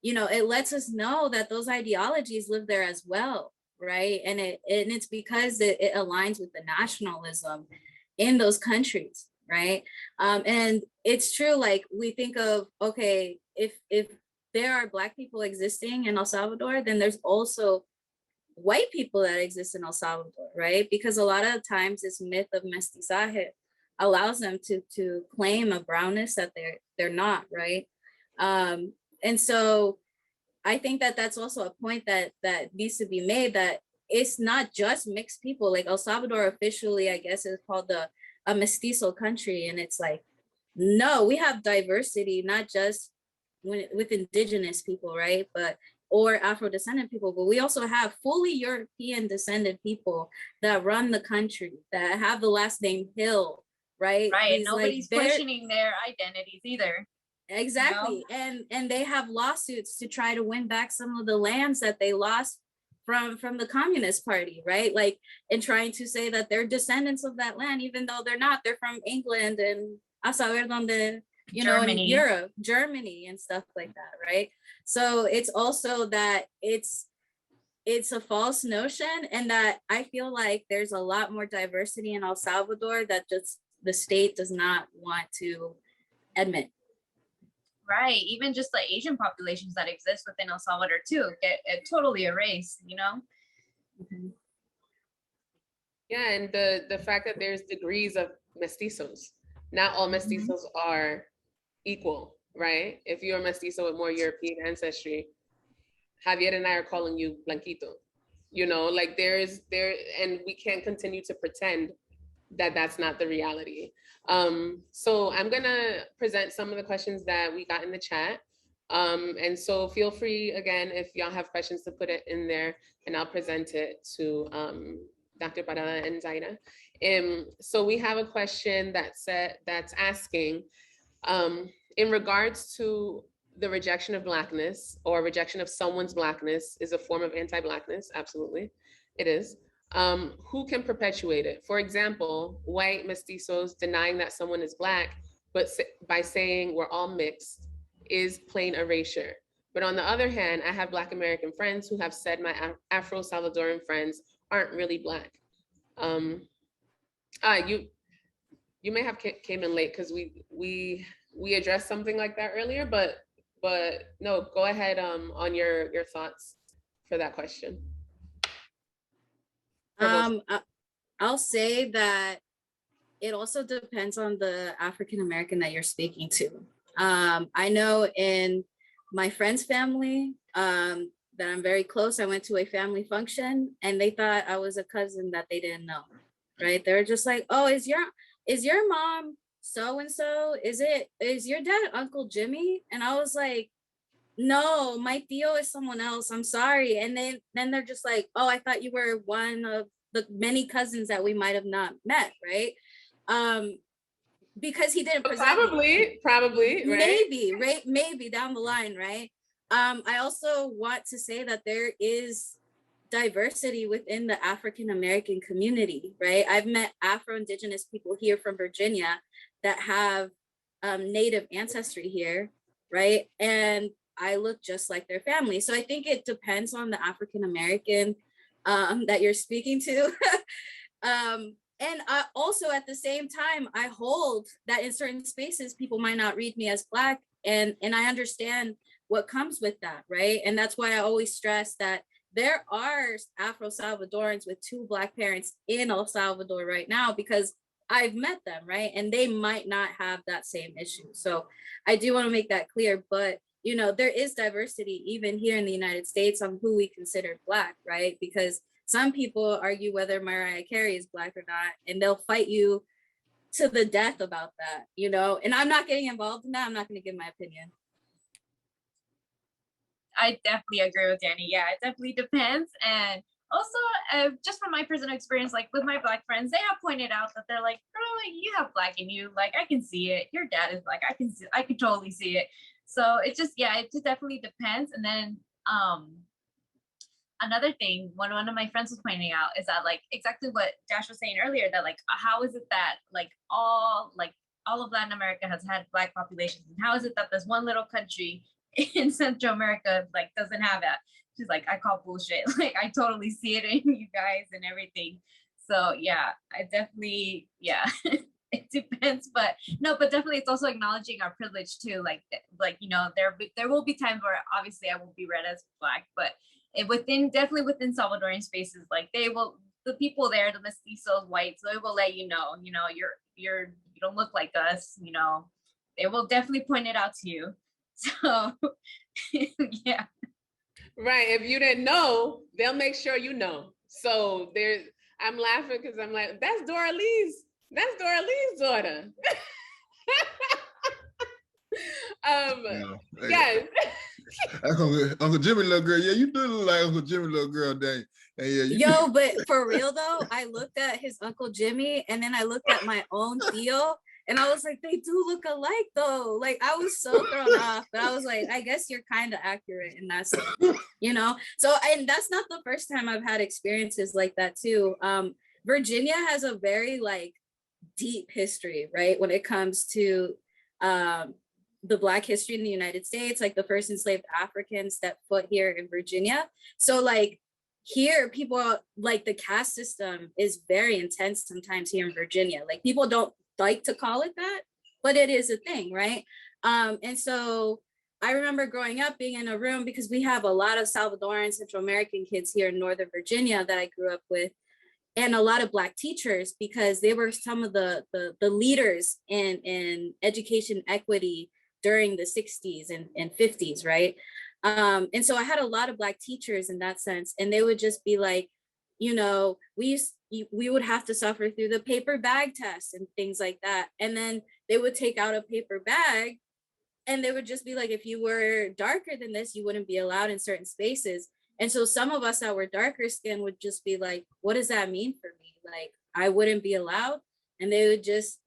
it lets us know that those ideologies live there as well, right? And it's because it aligns with the nationalism in those countries, right? And it's true, like we think of, okay, if there are Black people existing in El Salvador, then there's also white people that exist in El Salvador, right? Because a lot of times this myth of mestizaje allows them to claim a brownness that they're not, right? And so I think that that's also a point that needs to be made, that it's not just mixed people. Like El Salvador officially, I guess, is called a mestizo country, and it's like, no, we have diversity, not just with indigenous people, right? Or Afro-descendant people, but we also have fully European descended people that run the country, that have the last name Hill, right? Right, and These, nobody's questioning their identities either. Exactly. And they have lawsuits to try to win back some of the lands that they lost from the Communist Party, right? Like, and trying to say that they're descendants of that land, even though they're not. They're from England and a saber donde, Germany. in Europe, Germany and stuff like that, right? So it's also that it's a false notion, and that I feel like there's a lot more diversity in El Salvador that just the state does not want to admit. Right, even just the Asian populations that exist within El Salvador too get totally erased, Mm-hmm. Yeah, and the fact that there's degrees of mestizos. Not all mestizos are equal, right? If you're a mestizo with more European ancestry, Javier and I are calling you blanquito. Like and we can't continue to pretend that that's not the reality. So I'm gonna present some of the questions that we got in the chat. And so feel free, again, if y'all have questions, to put it in there, and I'll present it to Dr. Parada and Zaira. So we have a question that's asking, in regards to the rejection of Blackness, or rejection of someone's Blackness, is a form of anti-Blackness. Absolutely, it is. Who can perpetuate it? For example, white mestizos denying that someone is Black, but by saying we're all mixed, is plain erasure. But on the other hand, I have Black American friends who have said my Afro-Salvadoran friends aren't really Black. You may have came in late because we addressed something like that earlier, but no, go ahead on your thoughts for that question. I'll say that it also depends on the African American that you're speaking to. I know in my friend's family that I'm very close, I went to a family function and they thought I was a cousin that they didn't know, right? They're just like, oh, is your mom so-and-so? Is your dad Uncle Jimmy? And I was like, no, my tío is someone else. I'm sorry. And then they're just like, oh, I thought you were one of the many cousins that we might have not met, right? Because he didn't present probably, right? Maybe down the line, right? I also want to say that there is diversity within the African American community, right? I've met Afro-Indigenous people here from Virginia that have Native ancestry here, right? And I look just like their family. So I think it depends on the African American that you're speaking to. And I also, at the same time, I hold that in certain spaces, people might not read me as Black, and I understand what comes with that, right? And that's why I always stress that there are Afro-Salvadorans with 2 Black parents in El Salvador right now, because I've met them, right? And they might not have that same issue. So I do want to make that clear, but there is diversity even here in the United States on who we consider Black, right? Because some people argue whether Mariah Carey is Black or not, and they'll fight you to the death about that, and I'm not getting involved in that. I'm not going to give my opinion. I definitely agree with Danny. Yeah, it definitely depends. And also, just from my personal experience, like with my Black friends, they have pointed out that they're like, oh, you have Black in you. Like, I can see it. Your dad is Black. I can totally see it. So it just definitely depends. And then another thing, one of my friends was pointing out is that like exactly what Dash was saying earlier, that like how is it that like all of Latin America has had Black populations, and how is it that this one little country in Central America like doesn't have that? She's like, I call bullshit. Like I totally see it in you guys and everything. So yeah, I definitely, yeah. It depends, but no, but definitely it's also acknowledging our privilege too. Like you know, there will be times where obviously I won't be read as Black, but definitely within Salvadorian spaces, like the people there, the mestizos, whites, they will let you know, you don't look like us, they will definitely point it out to you. So yeah. Right. If you didn't know, they'll make sure you know. So I'm laughing because I'm like, that's Dora Lee's daughter. Yes. Uncle Jimmy little girl. Yeah, you do look like Uncle Jimmy little girl, dang. Yeah, Yo, but for real though, I looked at his Uncle Jimmy and then I looked at my own Theo and I was like, they do look alike though. Like I was so thrown off, but I was like, I guess you're kind of accurate in that sense, So, and that's not the first time I've had experiences like that too. Virginia has a very like deep history, right? When it comes to the Black history in the United States, like the first enslaved Africans stepped foot here in Virginia. So like here, people like the caste system is very intense sometimes here in Virginia. Like people don't like to call it that, but it is a thing, right? And so I remember growing up being in a room because we have a lot of Salvadoran, Central American kids here in Northern Virginia that I grew up with, and a lot of Black teachers because they were some of the leaders in education equity during the 60s and 50s, right? And so I had a lot of Black teachers in that sense, and they would just be like, we would have to suffer through the paper bag test and things like that. And then they would take out a paper bag and they would just be like, if you were darker than this, you wouldn't be allowed in certain spaces. And so some of us that were darker skinned would just be like, what does that mean for me? Like, I wouldn't be allowed. And they would just,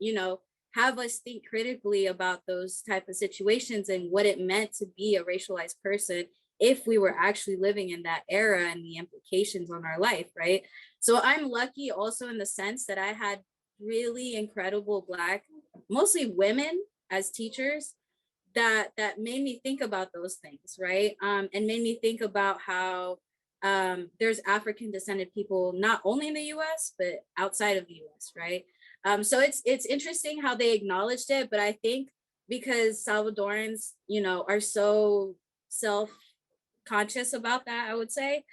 have us think critically about those type of situations and what it meant to be a racialized person if we were actually living in that era and the implications on our life, right? So I'm lucky also in the sense that I had really incredible Black, mostly women as teachers that made me think about those things, right? And made me think about how there's African descended people, not only in the US, but outside of the US, right? So it's interesting how they acknowledged it, but I think because Salvadorans, are so self-conscious about that, I would say,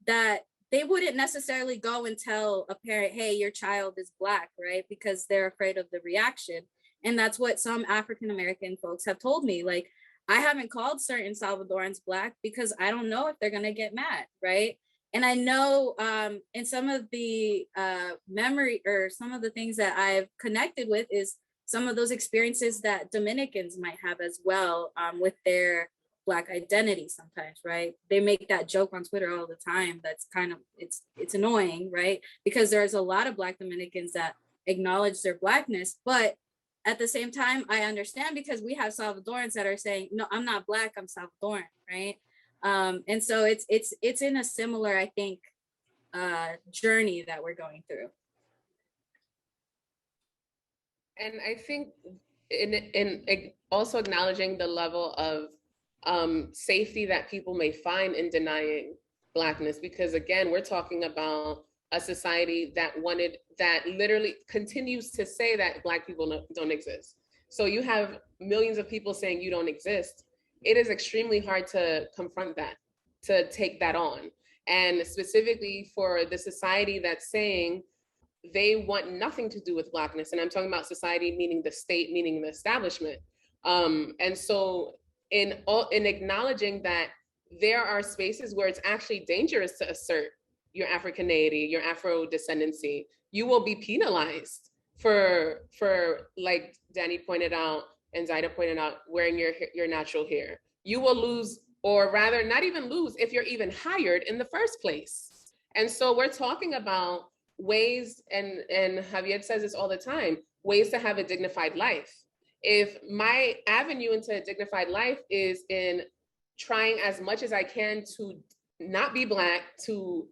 that they wouldn't necessarily go and tell a parent, hey, your child is Black, right? Because they're afraid of the reaction. And that's what some African-American folks have told me. Like, I haven't called certain Salvadorans Black because I don't know if they're going to get mad, right? And I know in some of the memory or some of the things that I've connected with is some of those experiences that Dominicans might have as well with their Black identity sometimes, right? They make that joke on Twitter all the time. That's kind of, it's annoying, right? Because there's a lot of Black Dominicans that acknowledge their Blackness, but at the same time, I understand because we have Salvadorans that are saying, no, I'm not Black, I'm Salvadoran, right? And so it's in a similar, I think, journey that we're going through. And I think in also acknowledging the level of safety that people may find in denying Blackness, because again, we're talking about a society that literally continues to say that Black people don't exist. So you have millions of people saying you don't exist. It is extremely hard to confront that, to take that on. And specifically for the society that's saying they want nothing to do with Blackness. And I'm talking about society, meaning the state, meaning the establishment. And so in acknowledging that there are spaces where it's actually dangerous to assert your Africanity, your Afro descendancy, you will be penalized for like Danny pointed out and Zaira pointed out, wearing your natural hair. You will lose, or rather not even lose, if you're even hired in the first place. And so we're talking about ways, and Javier says this all the time, ways to have a dignified life. If my avenue into a dignified life is in trying as much as I can to not be Black, to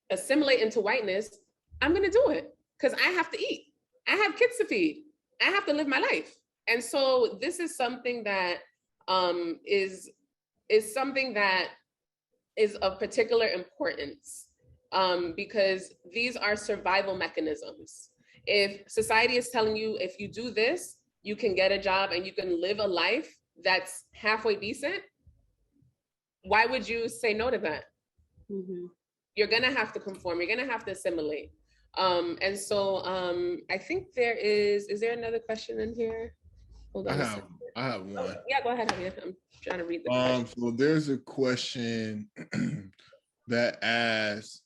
assimilate into whiteness, I'm gonna do it because I have to eat. I have kids to feed. I have to live my life. And so this is something that is something that is of particular importance, because these are survival mechanisms. If society is telling you, if you do this, you can get a job and you can live a life that's halfway decent, why would you say no to that? Mm-hmm. You're gonna have to conform, you're gonna have to assimilate. And so I think is there another question in here? Hold on. I have one. Oh, yeah, go ahead, Javier. I'm trying to read the question. So there's a question that asks,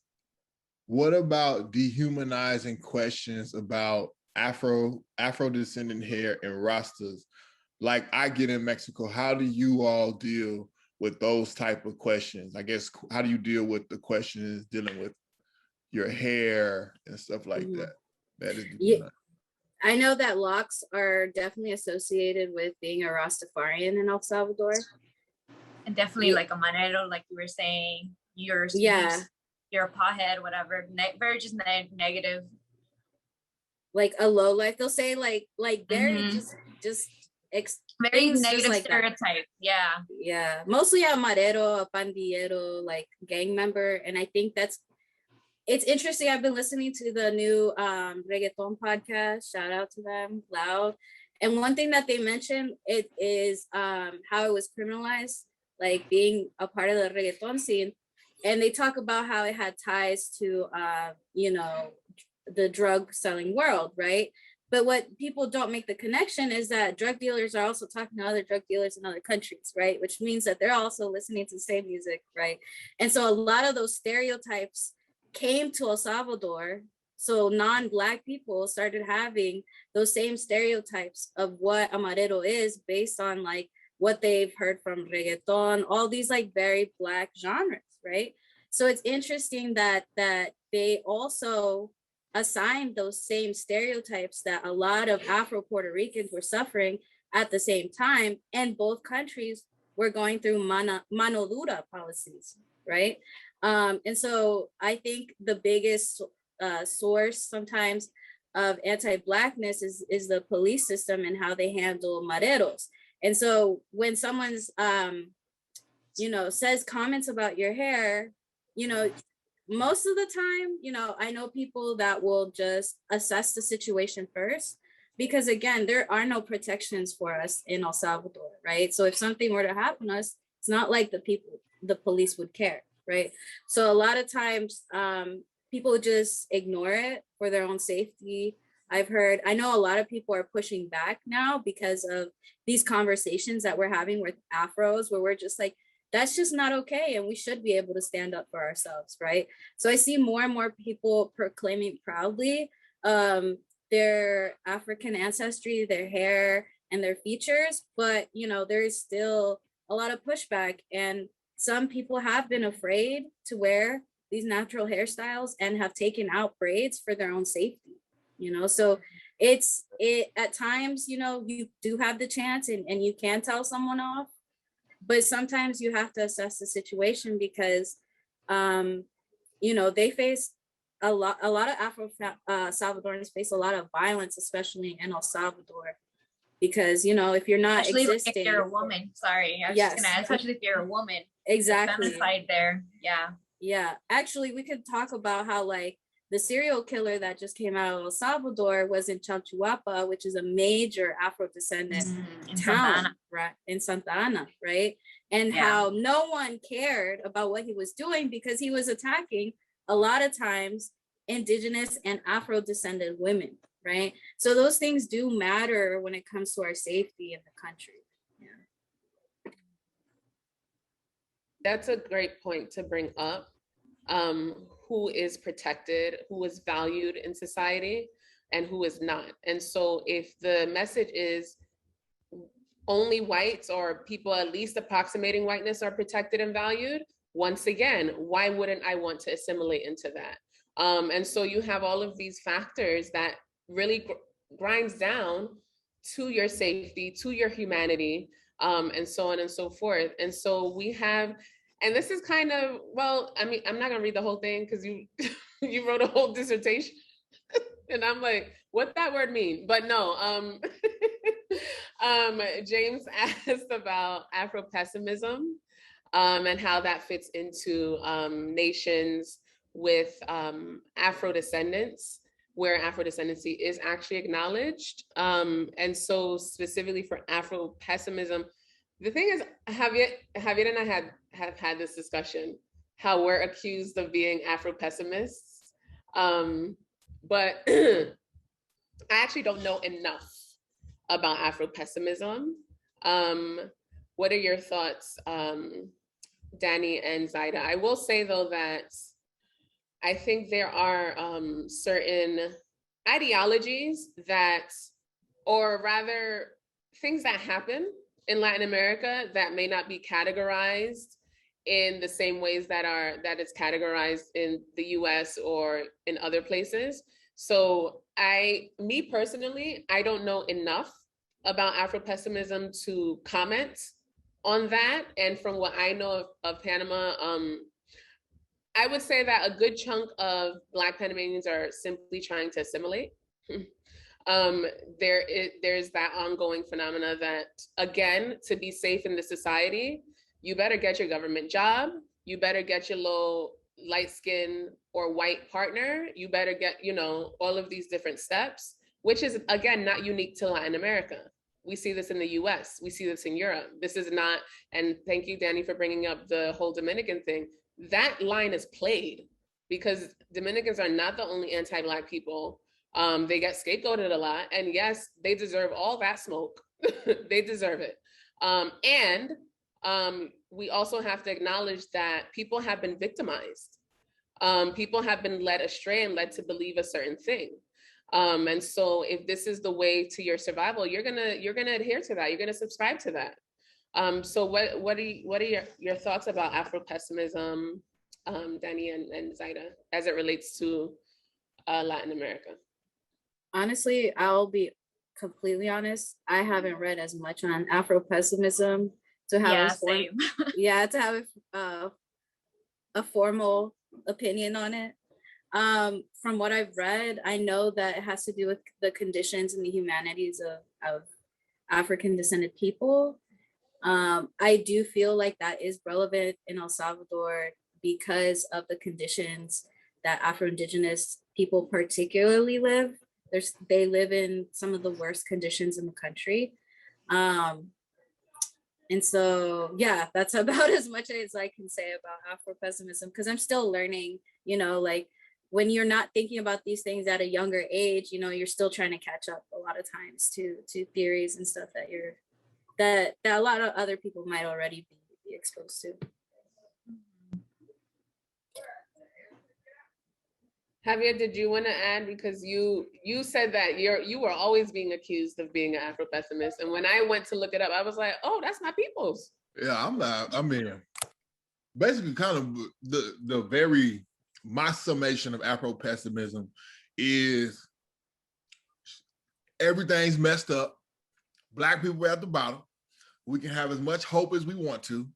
what about dehumanizing questions about Afro descendant hair and Rastas? Like I get in Mexico, how do you all deal with those type of questions? I guess, how do you deal with the questions dealing with your hair and stuff like that? That is, yeah. I know that locks are definitely associated with being a Rastafarian in El Salvador. And definitely like a manero, like you were saying, you're a pothead, whatever, very just negative. Like a low life, they'll say like very just very negative like stereotype. That. Yeah, mostly a marero, a pandillero, like gang member. And I think it's interesting. I've been listening to the new reggaeton podcast, shout out to them, Loud, and one thing that they mentioned is how it was criminalized, like being a part of the reggaeton scene. And they talk about how it had ties to the drug selling world, right? But what people don't make the connection is that drug dealers are also talking to other drug dealers in other countries, right? Which means that they're also listening to the same music, right? And so a lot of those stereotypes came to El Salvador. So non-Black people started having those same stereotypes of what amarero is based on like what they've heard from reggaeton, all these like very Black genres, right? So it's interesting that they also assigned those same stereotypes that a lot of Afro-Puerto Ricans were suffering at the same time, and both countries were going through mano dura policies, right? And so I think the biggest source sometimes of anti-Blackness is the police system and how they handle mareros. And so when someone's, says comments about your hair, most of the time, I know people that will just assess the situation first, because again, there are no protections for us in El Salvador, right? So if something were to happen to us, it's not like the police would care, right? So a lot of times people just ignore it for their own safety. I know a lot of people are pushing back now because of these conversations that we're having with Afros, where we're just like, that's just not okay. And we should be able to stand up for ourselves, right? So I see more and more people proclaiming proudly their African ancestry, their hair, and their features. But, there is still a lot of pushback. And some people have been afraid to wear these natural hairstyles and have taken out braids for their own safety, So it at times, you do have the chance and you can tell someone off. But sometimes you have to assess the situation because, they face a lot of Afro-Salvadorans face a lot of violence, especially in El Salvador. Because, if you're not especially existing. If you're a woman, sorry. I was just gonna add, especially if you're a woman. Exactly. Femicide there, yeah. Yeah, actually, we could talk about how, like, the serial killer that just came out of El Salvador was in Chalchuapa, which is a major Afro-descendant town, right, in Santa Ana, right? And how no one cared about what he was doing because he was attacking, a lot of times, Indigenous and Afro-descendant women, right? So those things do matter when it comes to our safety in the country. Yeah. That's a great point to bring up. Who is protected, who is valued in society, and who is not. And so if the message is only whites or people at least approximating whiteness are protected and valued, once again, why wouldn't I want to assimilate into that? And so you have all of these factors that really grinds down to your safety, to your humanity, and so on and so forth. And so we have, and this is kind of, well, I mean, I'm not gonna read the whole thing because you you wrote a whole dissertation. And I'm like, what that word mean? But no, James asked about Afro-pessimism, and how that fits into nations with Afro-descendants, where Afro-descendancy is actually acknowledged. And so specifically for Afro-pessimism, the thing is, Javier and I have had this discussion, how we're accused of being Afro-pessimists. But I actually don't know enough about Afro-pessimism. What are your thoughts, Danny and Zaida? I will say though that I think there are certain ideologies that, or rather things that happen in Latin America that may not be categorized in the same ways that it's categorized in the US or in other places. So me personally, I don't know enough about Afro-pessimism to comment on that. And from what I know of Panama, I would say that a good chunk of Black Panamanians are simply trying to assimilate. There's that ongoing phenomena that, again, to be safe in the society, you better get your government job, you better get your little light skin or white partner, you better get, all of these different steps, which is, again, not unique to Latin America. We see this in the US, we see this in Europe. This is not, and thank you, Danny, for bringing up the whole Dominican thing. That line is played because Dominicans are not the only anti-Black people. They get scapegoated a lot, and yes, they deserve all that smoke. They deserve it. And we also have to acknowledge that people have been victimized. People have been led astray and led to believe a certain thing. And so if this is the way to your survival, you're gonna adhere to that. You're gonna subscribe to that. So what are your thoughts about Afro-pessimism, Danny and Zaida, as it relates to Latin America? Honestly, I'll be completely honest. I haven't read as much on Afro-pessimism to have a formal opinion on it. From what I've read, I know that it has to do with the conditions and the humanities of African descended people. I do feel like that is relevant in El Salvador because of the conditions that Afro-Indigenous people particularly live. They live in some of the worst conditions in the country. And so, yeah, that's about as much as I can say about Afro-pessimism, because I'm still learning, like when you're not thinking about these things at a younger age, you're still trying to catch up a lot of times to theories and stuff that a lot of other people might already be exposed to. Javier, did you want to add? Because you said that you were always being accused of being an Afro-pessimist. And when I went to look it up, I was like, oh, that's my people's. Yeah, I'm not. I mean, basically kind of my summation of Afro-pessimism is everything's messed up. Black people are at the bottom. We can have as much hope as we want to,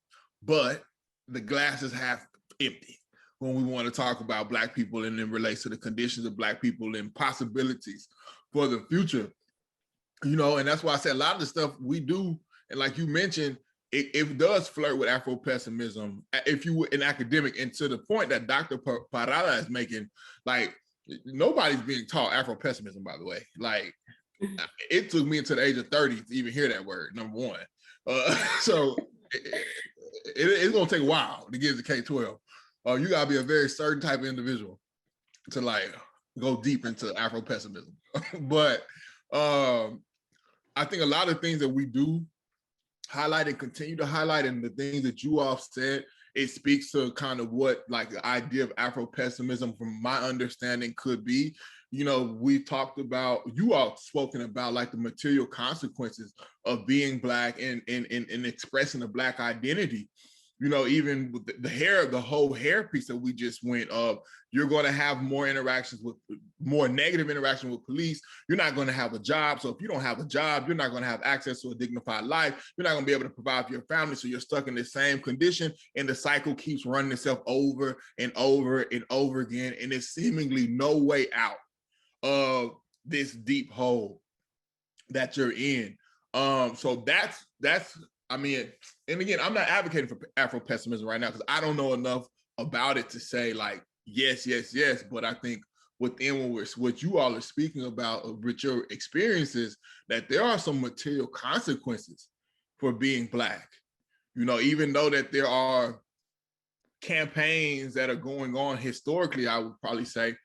but the glass is half empty when we want to talk about Black people and it relates to the conditions of Black people and possibilities for the future. And that's why I said a lot of the stuff we do, and like you mentioned, it does flirt with Afro-pessimism, if you were an academic, and to the point that Dr. Parada is making, like, nobody's being taught Afro-pessimism, by the way. Like, it took me until the age of 30 to even hear that word, number one. So it's going to take a while to get to K-12. You got to be a very certain type of individual to like go deep into Afro-pessimism. But I think a lot of things that we do highlight and continue to highlight, and the things that you all said, it speaks to kind of what like the idea of Afro-pessimism from my understanding could be. We talked about, you all spoken about like the material consequences of being Black and expressing a Black identity. even with the hair, the whole hair piece that we just went up, you're going to have more negative interaction with police. You're not going to have a job. So if you don't have a job, you're not going to have access to a dignified life. You're not going to be able to provide for your family. So you're stuck in the same condition, and the cycle keeps running itself over and over and over again. And there's seemingly no way out of this deep hole that you're in. So that's I mean, and again, I'm not advocating for Afro pessimism right now because I don't know enough about it to say like yes, but I think within what you all are speaking about with your experiences, that there are some material consequences for being Black. Even though that there are campaigns that are going on historically, I would probably say,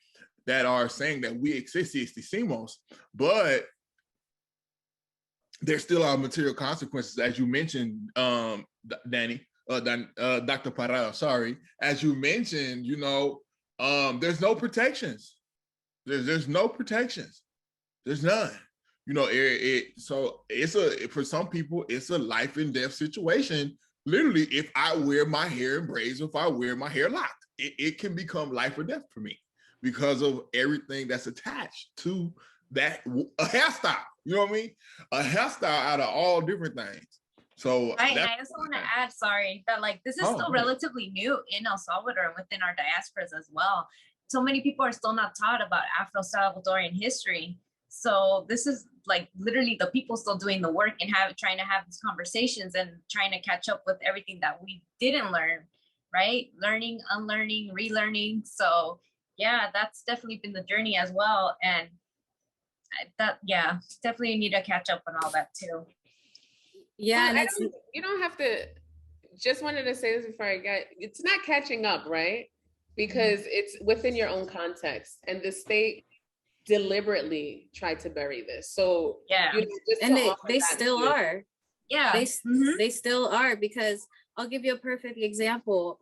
that are saying that we exist, but there still are material consequences, as you mentioned, Dr. Parada, sorry. As you mentioned, there's no protections. There's no protections. There's none. So for some people, it's a life and death situation. Literally, if I wear my hair in braids, if I wear my hair locked, it can become life or death for me because of everything that's attached to that, a hairstyle. You know what I mean? A hairstyle out of all different things. So I also want to add, sorry, that like this is still relatively new in El Salvador and within our diasporas as well. So many people are still not taught about Afro-Salvadoran history. So this is like literally the people still doing the work and trying to have these conversations and trying to catch up with everything that we didn't learn, right? Learning, unlearning, relearning. So yeah, that's definitely been the journey as well. And definitely need to catch up on all that too. Yeah, well, and you don't have to. Just wanted to say this before I get. It's not catching up, right? Because it's within your own context, and the state deliberately tried to bury this. So yeah, and they still are. Yeah, they still are, because I'll give you a perfect example.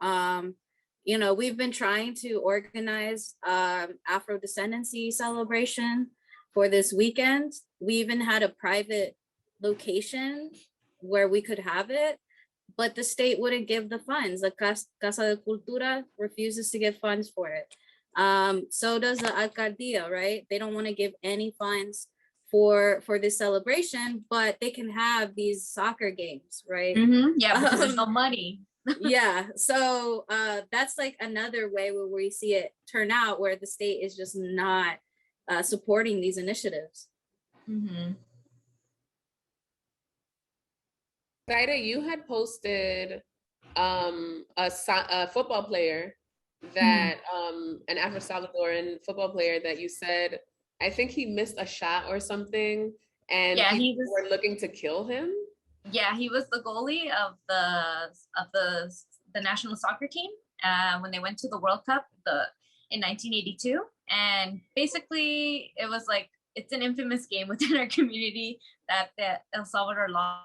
We've been trying to organize Afro descendancy celebration for this weekend. We even had a private location where we could have it, but the state wouldn't give the funds. The Casa de Cultura refuses to give funds for it. So does the alcaldía, right? They don't want to give any funds for this celebration, but they can have these soccer games, right? Yeah, because there's no money. Yeah, so that's like another way where we see it turn out, where the state is just not supporting these initiatives. Zaira, you had posted a football player that an AfroSalvadoran football player that you said, I think he missed a shot or something, and people were looking to kill him. Yeah, he was the goalie of the national soccer team when they went to the World Cup in 1982, and basically it was like, it's an infamous game within our community that El Salvador lost.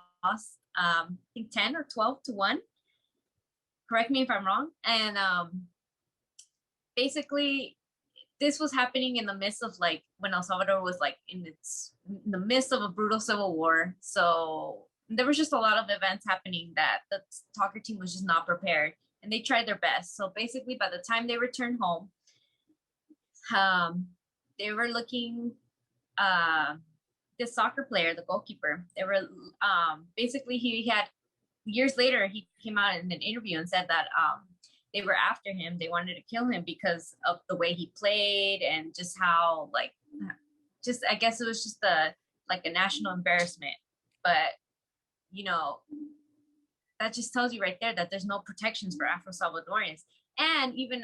I think 10 or 12-1. Correct me if I'm wrong. And basically, this was happening in the midst of like when El Salvador was like in the midst of a brutal civil war. So there was just a lot of events happening that the soccer team was just not prepared, and they tried their best. So basically, by the time they returned home, they were looking. The soccer player, the goalkeeper, they were basically he had years later he came out in an interview and said that they were after him. They wanted to kill him because of the way he played and just how I guess it was just a national embarrassment. But that just tells you right there that there's no protections for Afro-Salvadorans. And even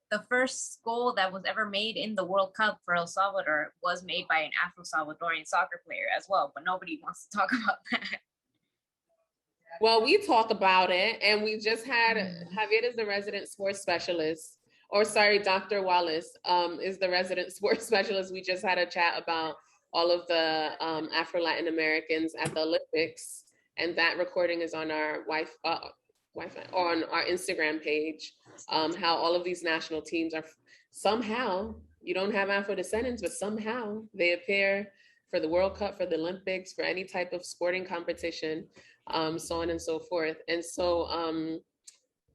the first goal that was ever made in the World Cup for El Salvador was made by an Afro-Salvadorian soccer player as well, but nobody wants to talk about that. Well, we talk about it, and we just had Javier is the resident sports specialist, Dr. Wallace is the resident sports specialist. We just had a chat about all of the Afro-Latin Americans at the Olympics, and that recording is on our Wi-Fi on our Instagram page. How all of these national teams are somehow, you don't have Afro-descendants, but somehow they appear for the World Cup, for the Olympics, for any type of sporting competition. so on and so forth. And so,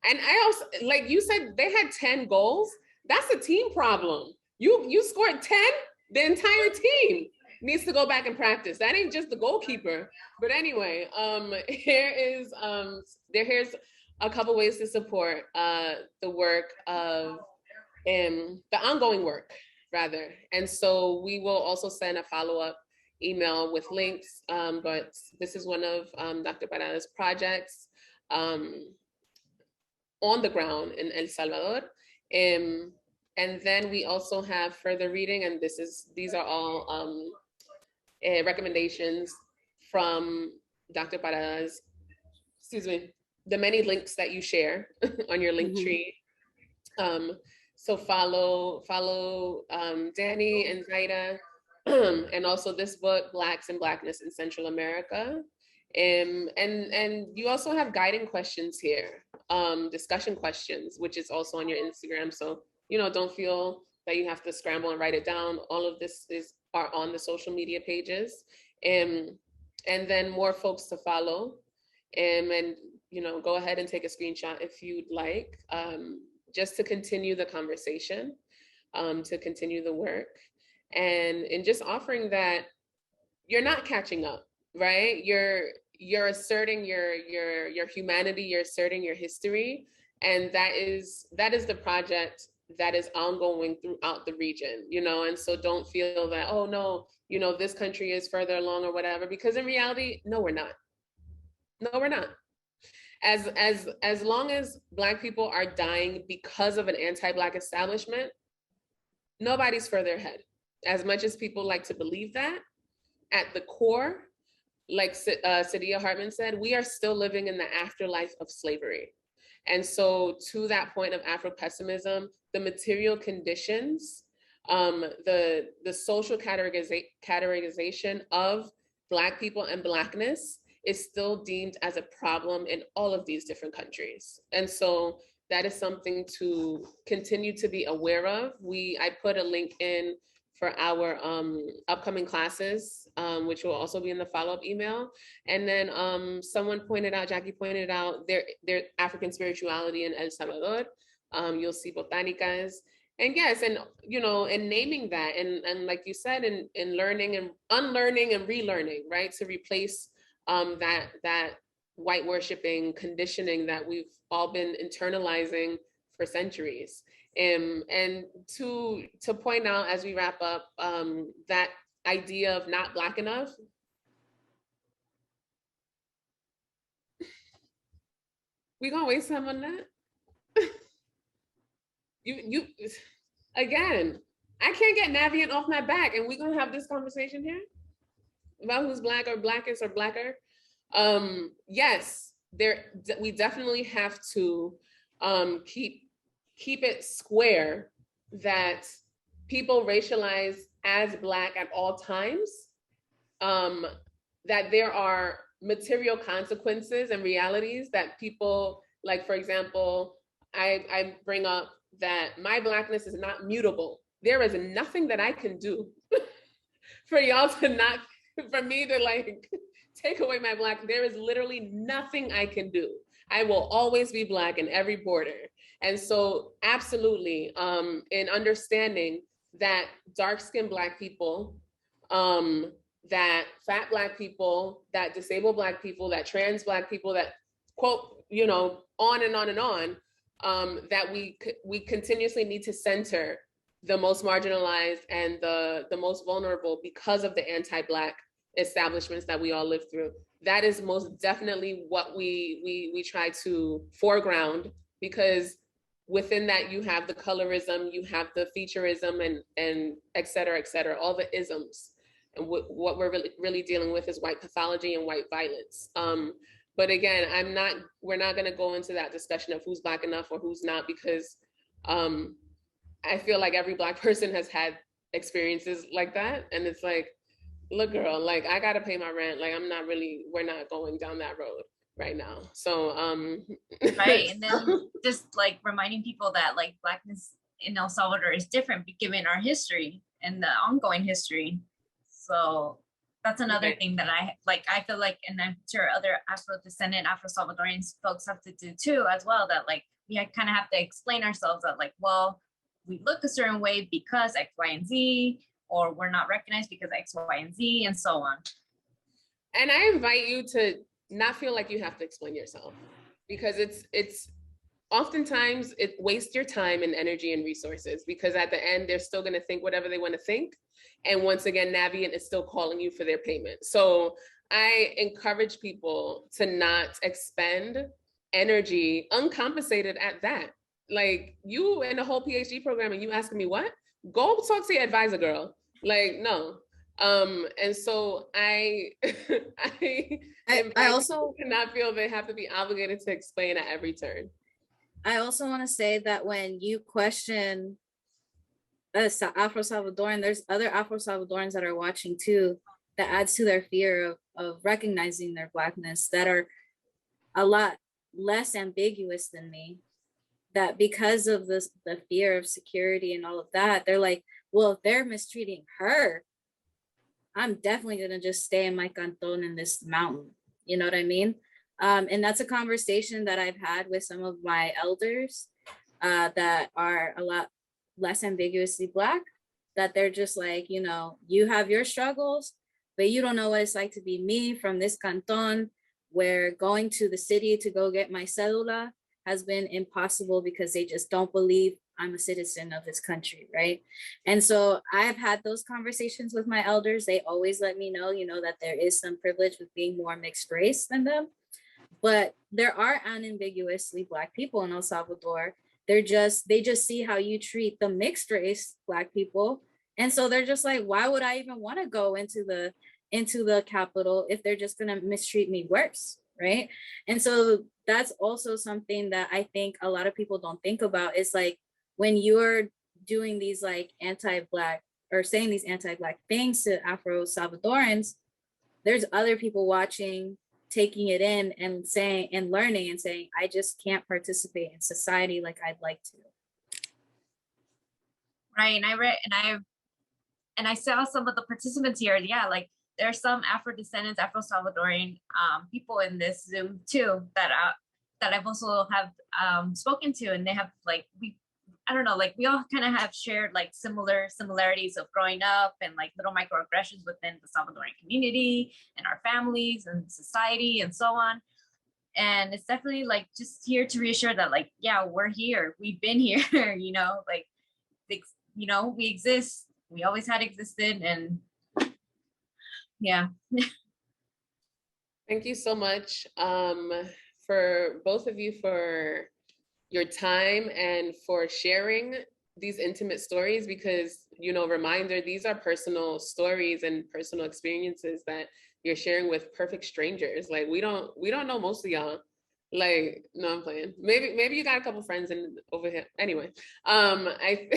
and I also, like you said, they had 10 goals. That's a team problem. You scored 10, the entire team needs to go back and practice. That ain't just the goalkeeper. But anyway, here's a couple ways to support the work of the ongoing work, rather. And so we will also send a follow-up email with links, but this is one of Dr. Parada's projects on the ground in El Salvador. And then we also have further reading, and these are all recommendations from Dr. Parada's, the many links that you share on your link tree. So follow Danny and Zaira, and also this book, Blacks and Blackness in Central America. And you also have guiding questions here, discussion questions, which is also on your Instagram. So, don't feel that you have to scramble and write it down. All of this are on the social media pages. And then more folks to follow. And go ahead and take a screenshot if you'd like, just to continue the conversation, to continue the work. And just offering that you're not catching up, right? You're asserting your humanity, you're asserting your history. And that is the project that is ongoing throughout the region, and so don't feel that, oh no, this country is further along or whatever, because in reality, no, we're not. No, we're not. As long as Black people are dying because of an anti-Black establishment, nobody's further ahead. As much as people like to believe that, at the core, like Saidiya Hartman said, we are still living in the afterlife of slavery. And so to that point of Afro-pessimism, the material conditions, the social categorization of Black people and Blackness is still deemed as a problem in all of these different countries. And so that is something to continue to be aware of. I put a link in for our upcoming classes, which will also be in the follow-up email. And then Jackie pointed out their African spirituality in El Salvador. You'll see botanicas. And yes, and naming that, and like you said, in learning and unlearning and relearning, right? To replace that white worshiping conditioning that we've all been internalizing for centuries. And to point out as we wrap up, that idea of not Black enough. We gonna waste time on that? you again, I can't get Navient off my back, and we're gonna have this conversation here about who's Black or Blackest or Blacker. Yes, we definitely have to keep it square that people racialize as Black at all times, that there are material consequences and realities that people, like, for example, I bring up that my Blackness is not mutable. There is nothing that I can do for y'all to not, for me to like take away my Black. There is literally nothing I can do. I will always be Black in every border. And so absolutely, in understanding that dark-skinned Black people, that fat Black people, that disabled Black people, that trans Black people, that quote, on and on and on, that we continuously need to center the most marginalized and the most vulnerable because of the anti-Black establishments that we all live through. That is most definitely what we try to foreground, because within that you have the colorism, you have the featureism, and et cetera, all the isms. And what we're really dealing with is white pathology and white violence. But again, we're not gonna go into that discussion of who's Black enough or who's not, because I feel like every Black person has had experiences like that. And it's like, look, girl, like I gotta pay my rent. Like we're not going down that road right now. So right. And then just like reminding people that like Blackness in El Salvador is different given our history and the ongoing history. So That's another Okay. thing that I feel like, and I'm sure other Afro-descendant, Afro-Salvadorans folks have to do too as well, that like, we kind of have to explain ourselves that like, well, we look a certain way because X, Y, and Z, or we're not recognized because X, Y, and Z, and so on. And I invite you to not feel like you have to explain yourself, because it's oftentimes it wastes your time and energy and resources, because at the end they're still going to think whatever they want to think, and once again Navient is still calling you for their payment. So I encourage people to not expend energy uncompensated at that. Like, you in a whole PhD program and you asking me what? Go talk to your advisor, girl. Like, no. And so I I also cannot feel they have to be obligated to explain at every turn. I also want to say that when you question Afro-Salvadoran, there's other Afro-Salvadorans that are watching too, that adds to their fear of recognizing their Blackness, that are a lot less ambiguous than me, that because of the fear of security and all of that, they're like, well, if they're mistreating her, I'm definitely going to just stay in my canton in this mountain. You know what I mean? And that's a conversation that I've had with some of my elders that are a lot less ambiguously Black, that they're just like, you know, you have your struggles, but you don't know what it's like to be me from this canton, where going to the city to go get my cedula has been impossible because they just don't believe I'm a citizen of this country, right? And so I've had those conversations with my elders. They always let me know, you know, that there is some privilege with being more mixed race than them. But there are unambiguously Black people in El Salvador. They just see how you treat the mixed race Black people. And so they're just like, why would I even want to go into the capital if they're just gonna mistreat me worse, right? And so that's also something that I think a lot of people don't think about. Is like, when you're doing these like anti-Black or saying these anti-Black things to Afro-Salvadorans, there's other people watching, taking it in and saying and learning and saying, I just can't participate in society like I'd like to. Right. And I read and I saw some of the participants here. Yeah, like there are some Afro descendants, Afro-Salvadoran people in this Zoom too that I've also have spoken to, and they have like I don't know, like we all kind of have shared like similarities of growing up and like little microaggressions within the Salvadoran community and our families and society and so on. And it's definitely like just here to reassure that like, yeah, we're here, we've been here, you know, like, you know, we exist, we always had existed, and yeah. Thank you so much for both of you for your time and for sharing these intimate stories, because, you know, reminder, these are personal stories and personal experiences that you're sharing with perfect strangers. Like, we don't know most of y'all. Like, no, I'm playing. Maybe you got a couple friends in over here. Anyway, I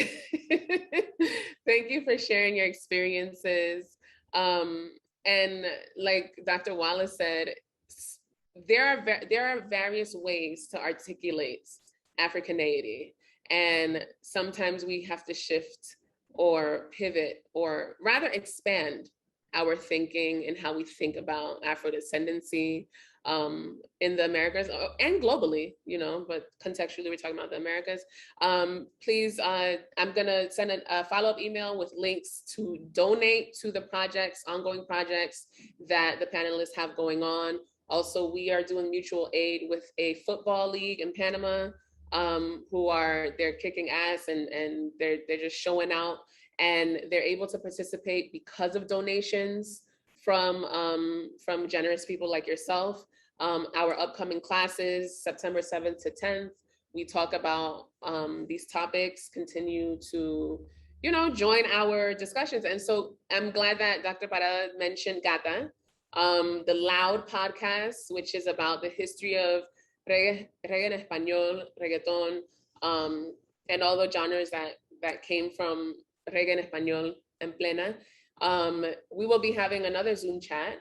thank you for sharing your experiences. And like Dr. Wallace said, there are various ways to articulate Africaneity, and sometimes we have to shift or pivot, or rather expand our thinking and how we think about Afro-descendancy in the Americas and globally, you know, but contextually we're talking about the Americas. Please, I'm gonna send a follow-up email with links to donate to the projects, ongoing projects that the panelists have going on. Also, we are doing mutual aid with a football league in Panama, they're kicking ass, and they're just showing out, and they're able to participate because of donations from generous people like yourself. Our upcoming classes, September 7th to 10th, we talk about these topics, continue to, you know, join our discussions. And so I'm glad that Dr. Parada mentioned Gata, the Loud podcast, which is about the history of reggae en español, reggaeton, and all the genres that came from reggae en español en plena. We will be having another Zoom chat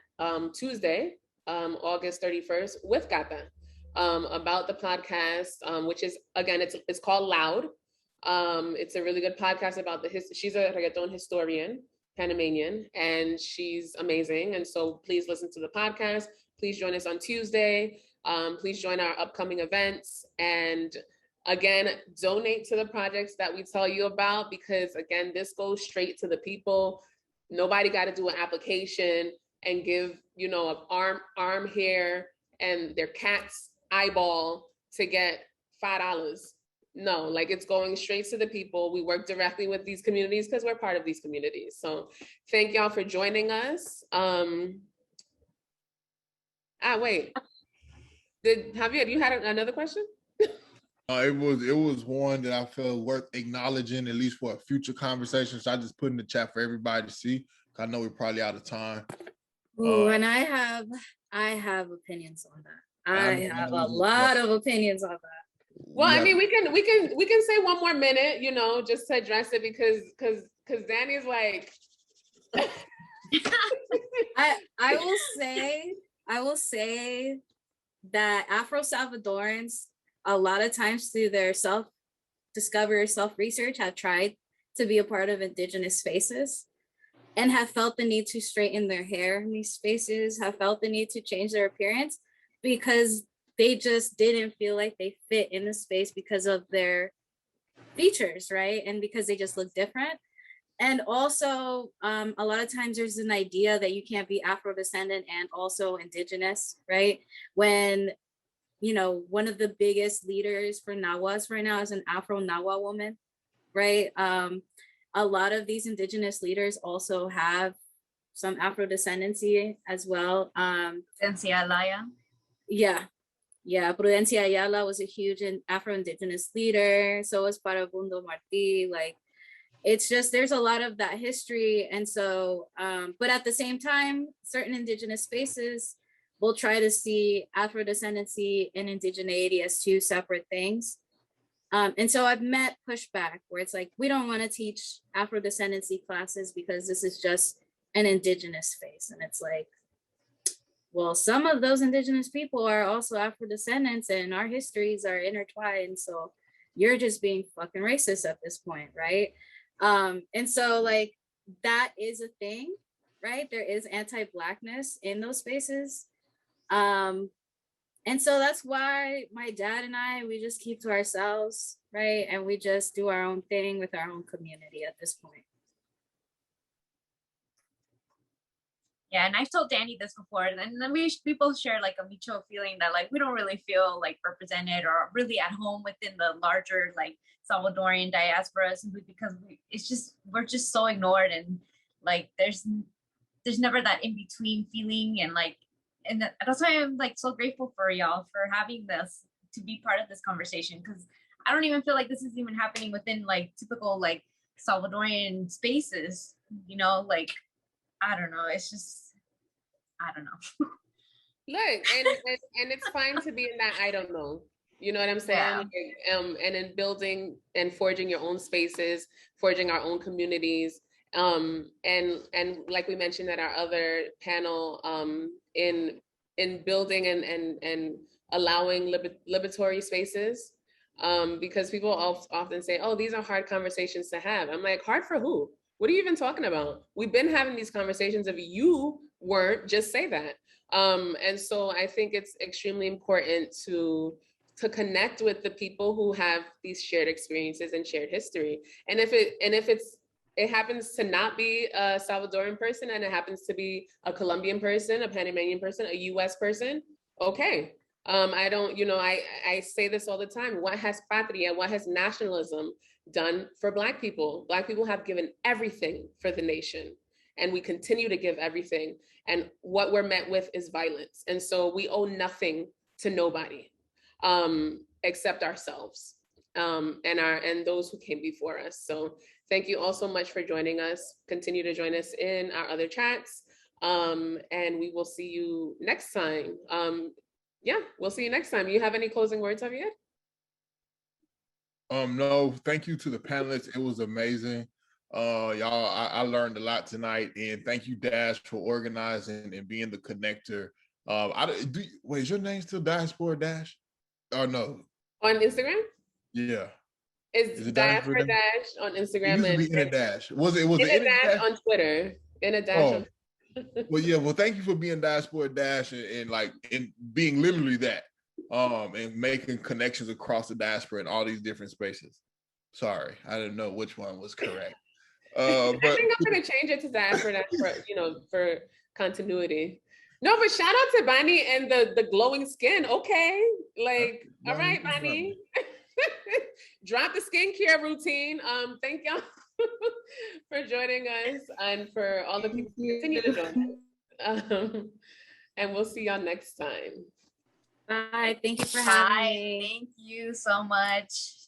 Tuesday, August 31st with Gata about the podcast, which is, again, it's called Loud. It's a really good podcast about the history. She's a reggaeton historian. Panamanian, and she's amazing. And so please listen to the podcast. Please join us on Tuesday. Please join our upcoming events. And again, donate to the projects that we tell you about, because again, this goes straight to the people. Nobody got to do an application and give, you know, an arm hair and their cat's eyeball to get $5. No, like, it's going straight to the people. We work directly with these communities because we're part of these communities. So thank y'all for joining us. Wait, Javier, you had another question? It was one that I felt worth acknowledging, at least for a future conversation. So I just put in the chat for everybody to see. I know we're probably out of time. Ooh, and I have opinions on that. I have a lot of opinions on that. Well, I mean, we can say one more minute, you know, just to address it, because Danny's like. I will say that AfroSalvadorans, a lot of times through their self-discovery, self-research, have tried to be a part of Indigenous spaces and have felt the need to straighten their hair in these spaces, have felt the need to change their appearance because they just didn't feel like they fit in the space because of their features, right? And because they just look different. And also, a lot of times there's an idea that you can't be Afro-descendant and also Indigenous, right? When, you know, one of the biggest leaders for Nahuas right now is an Afro-Nahua woman, right? A lot of these Indigenous leaders also have some Afro-descendancy as well. Prudencia Alaya. Yeah, Prudencia Ayala was a huge Afro-Indigenous leader. So was Parabundo Martí. Like, it's just, there's a lot of that history. And so, but at the same time, certain Indigenous spaces will try to see Afro-descendancy and indigeneity as two separate things. And so I've met pushback where it's like, we don't want to teach Afro-descendancy classes because this is just an Indigenous space. And it's like, well, some of those Indigenous people are also Afro-descendants and our histories are intertwined. So you're just being fucking racist at this point, right? And so like, that is a thing, right? There is anti-Blackness in those spaces. And so that's why my dad and I, we just keep to ourselves, right? And we just do our own thing with our own community at this point. Yeah, and I've told Danny this before, and then we both share like a mutual feeling that like we don't really feel like represented or really at home within the larger like Salvadorian diaspora, simply because we're just so ignored, and like there's never that in between feeling, and like, and that's why I'm like so grateful for y'all for having this to be part of this conversation, because I don't even feel like this is even happening within like typical like Salvadorian spaces, you know, like I don't know, it's just I don't know. Look, and it's fine to be in that I don't know. You know what I'm saying? Yeah. Like, and in building and forging your own spaces, forging our own communities. And like we mentioned at our other panel, in building and allowing liberatory spaces, because people often say, oh, these are hard conversations to have. I'm like, hard for who? What are you even talking about? We've been having these conversations. If you weren't, just say that. And so I think it's extremely important to connect with the people who have these shared experiences and shared history. And if it happens to not be a Salvadoran person and it happens to be a Colombian person, a Panamanian person, a US person, okay. I don't, you know, I say this all the time. What has patria, what has nationalism done for Black people? Black people have given everything for the nation, and we continue to give everything. And what we're met with is violence. And so we owe nothing to nobody, except ourselves, and those who came before us. So thank you all so much for joining us. Continue to join us in our other chats. And we will see you next time. Yeah, we'll see you next time. You have any closing words, Javier? No, thank you to the panelists. It was amazing. Y'all, I learned a lot tonight, and thank you, Dash, for organizing and being the connector. Wait, is your name still Diaspora Dash? Or no? On Instagram? Yeah. It's it Diaspora Dash? Dash on It Instagram used to and be in a dash. Was it In a in a Dash dash? on Twitter. In a Dash Oh, on well, yeah. Well, thank you for being Diaspora Dash and like in being literally that, and making connections across the diaspora in all these different spaces. Sorry, I didn't know which one was correct. I But think I'm gonna change it to Diaspora Dash for for continuity. No, but shout out to Bonnie and the glowing skin. Okay, like all right, Bonnie. Drop the skincare routine. Thank y'all for joining us and for all the people who continue to join us. And we'll see y'all next time. Bye. Thank you for having Bye. me. Thank you so much.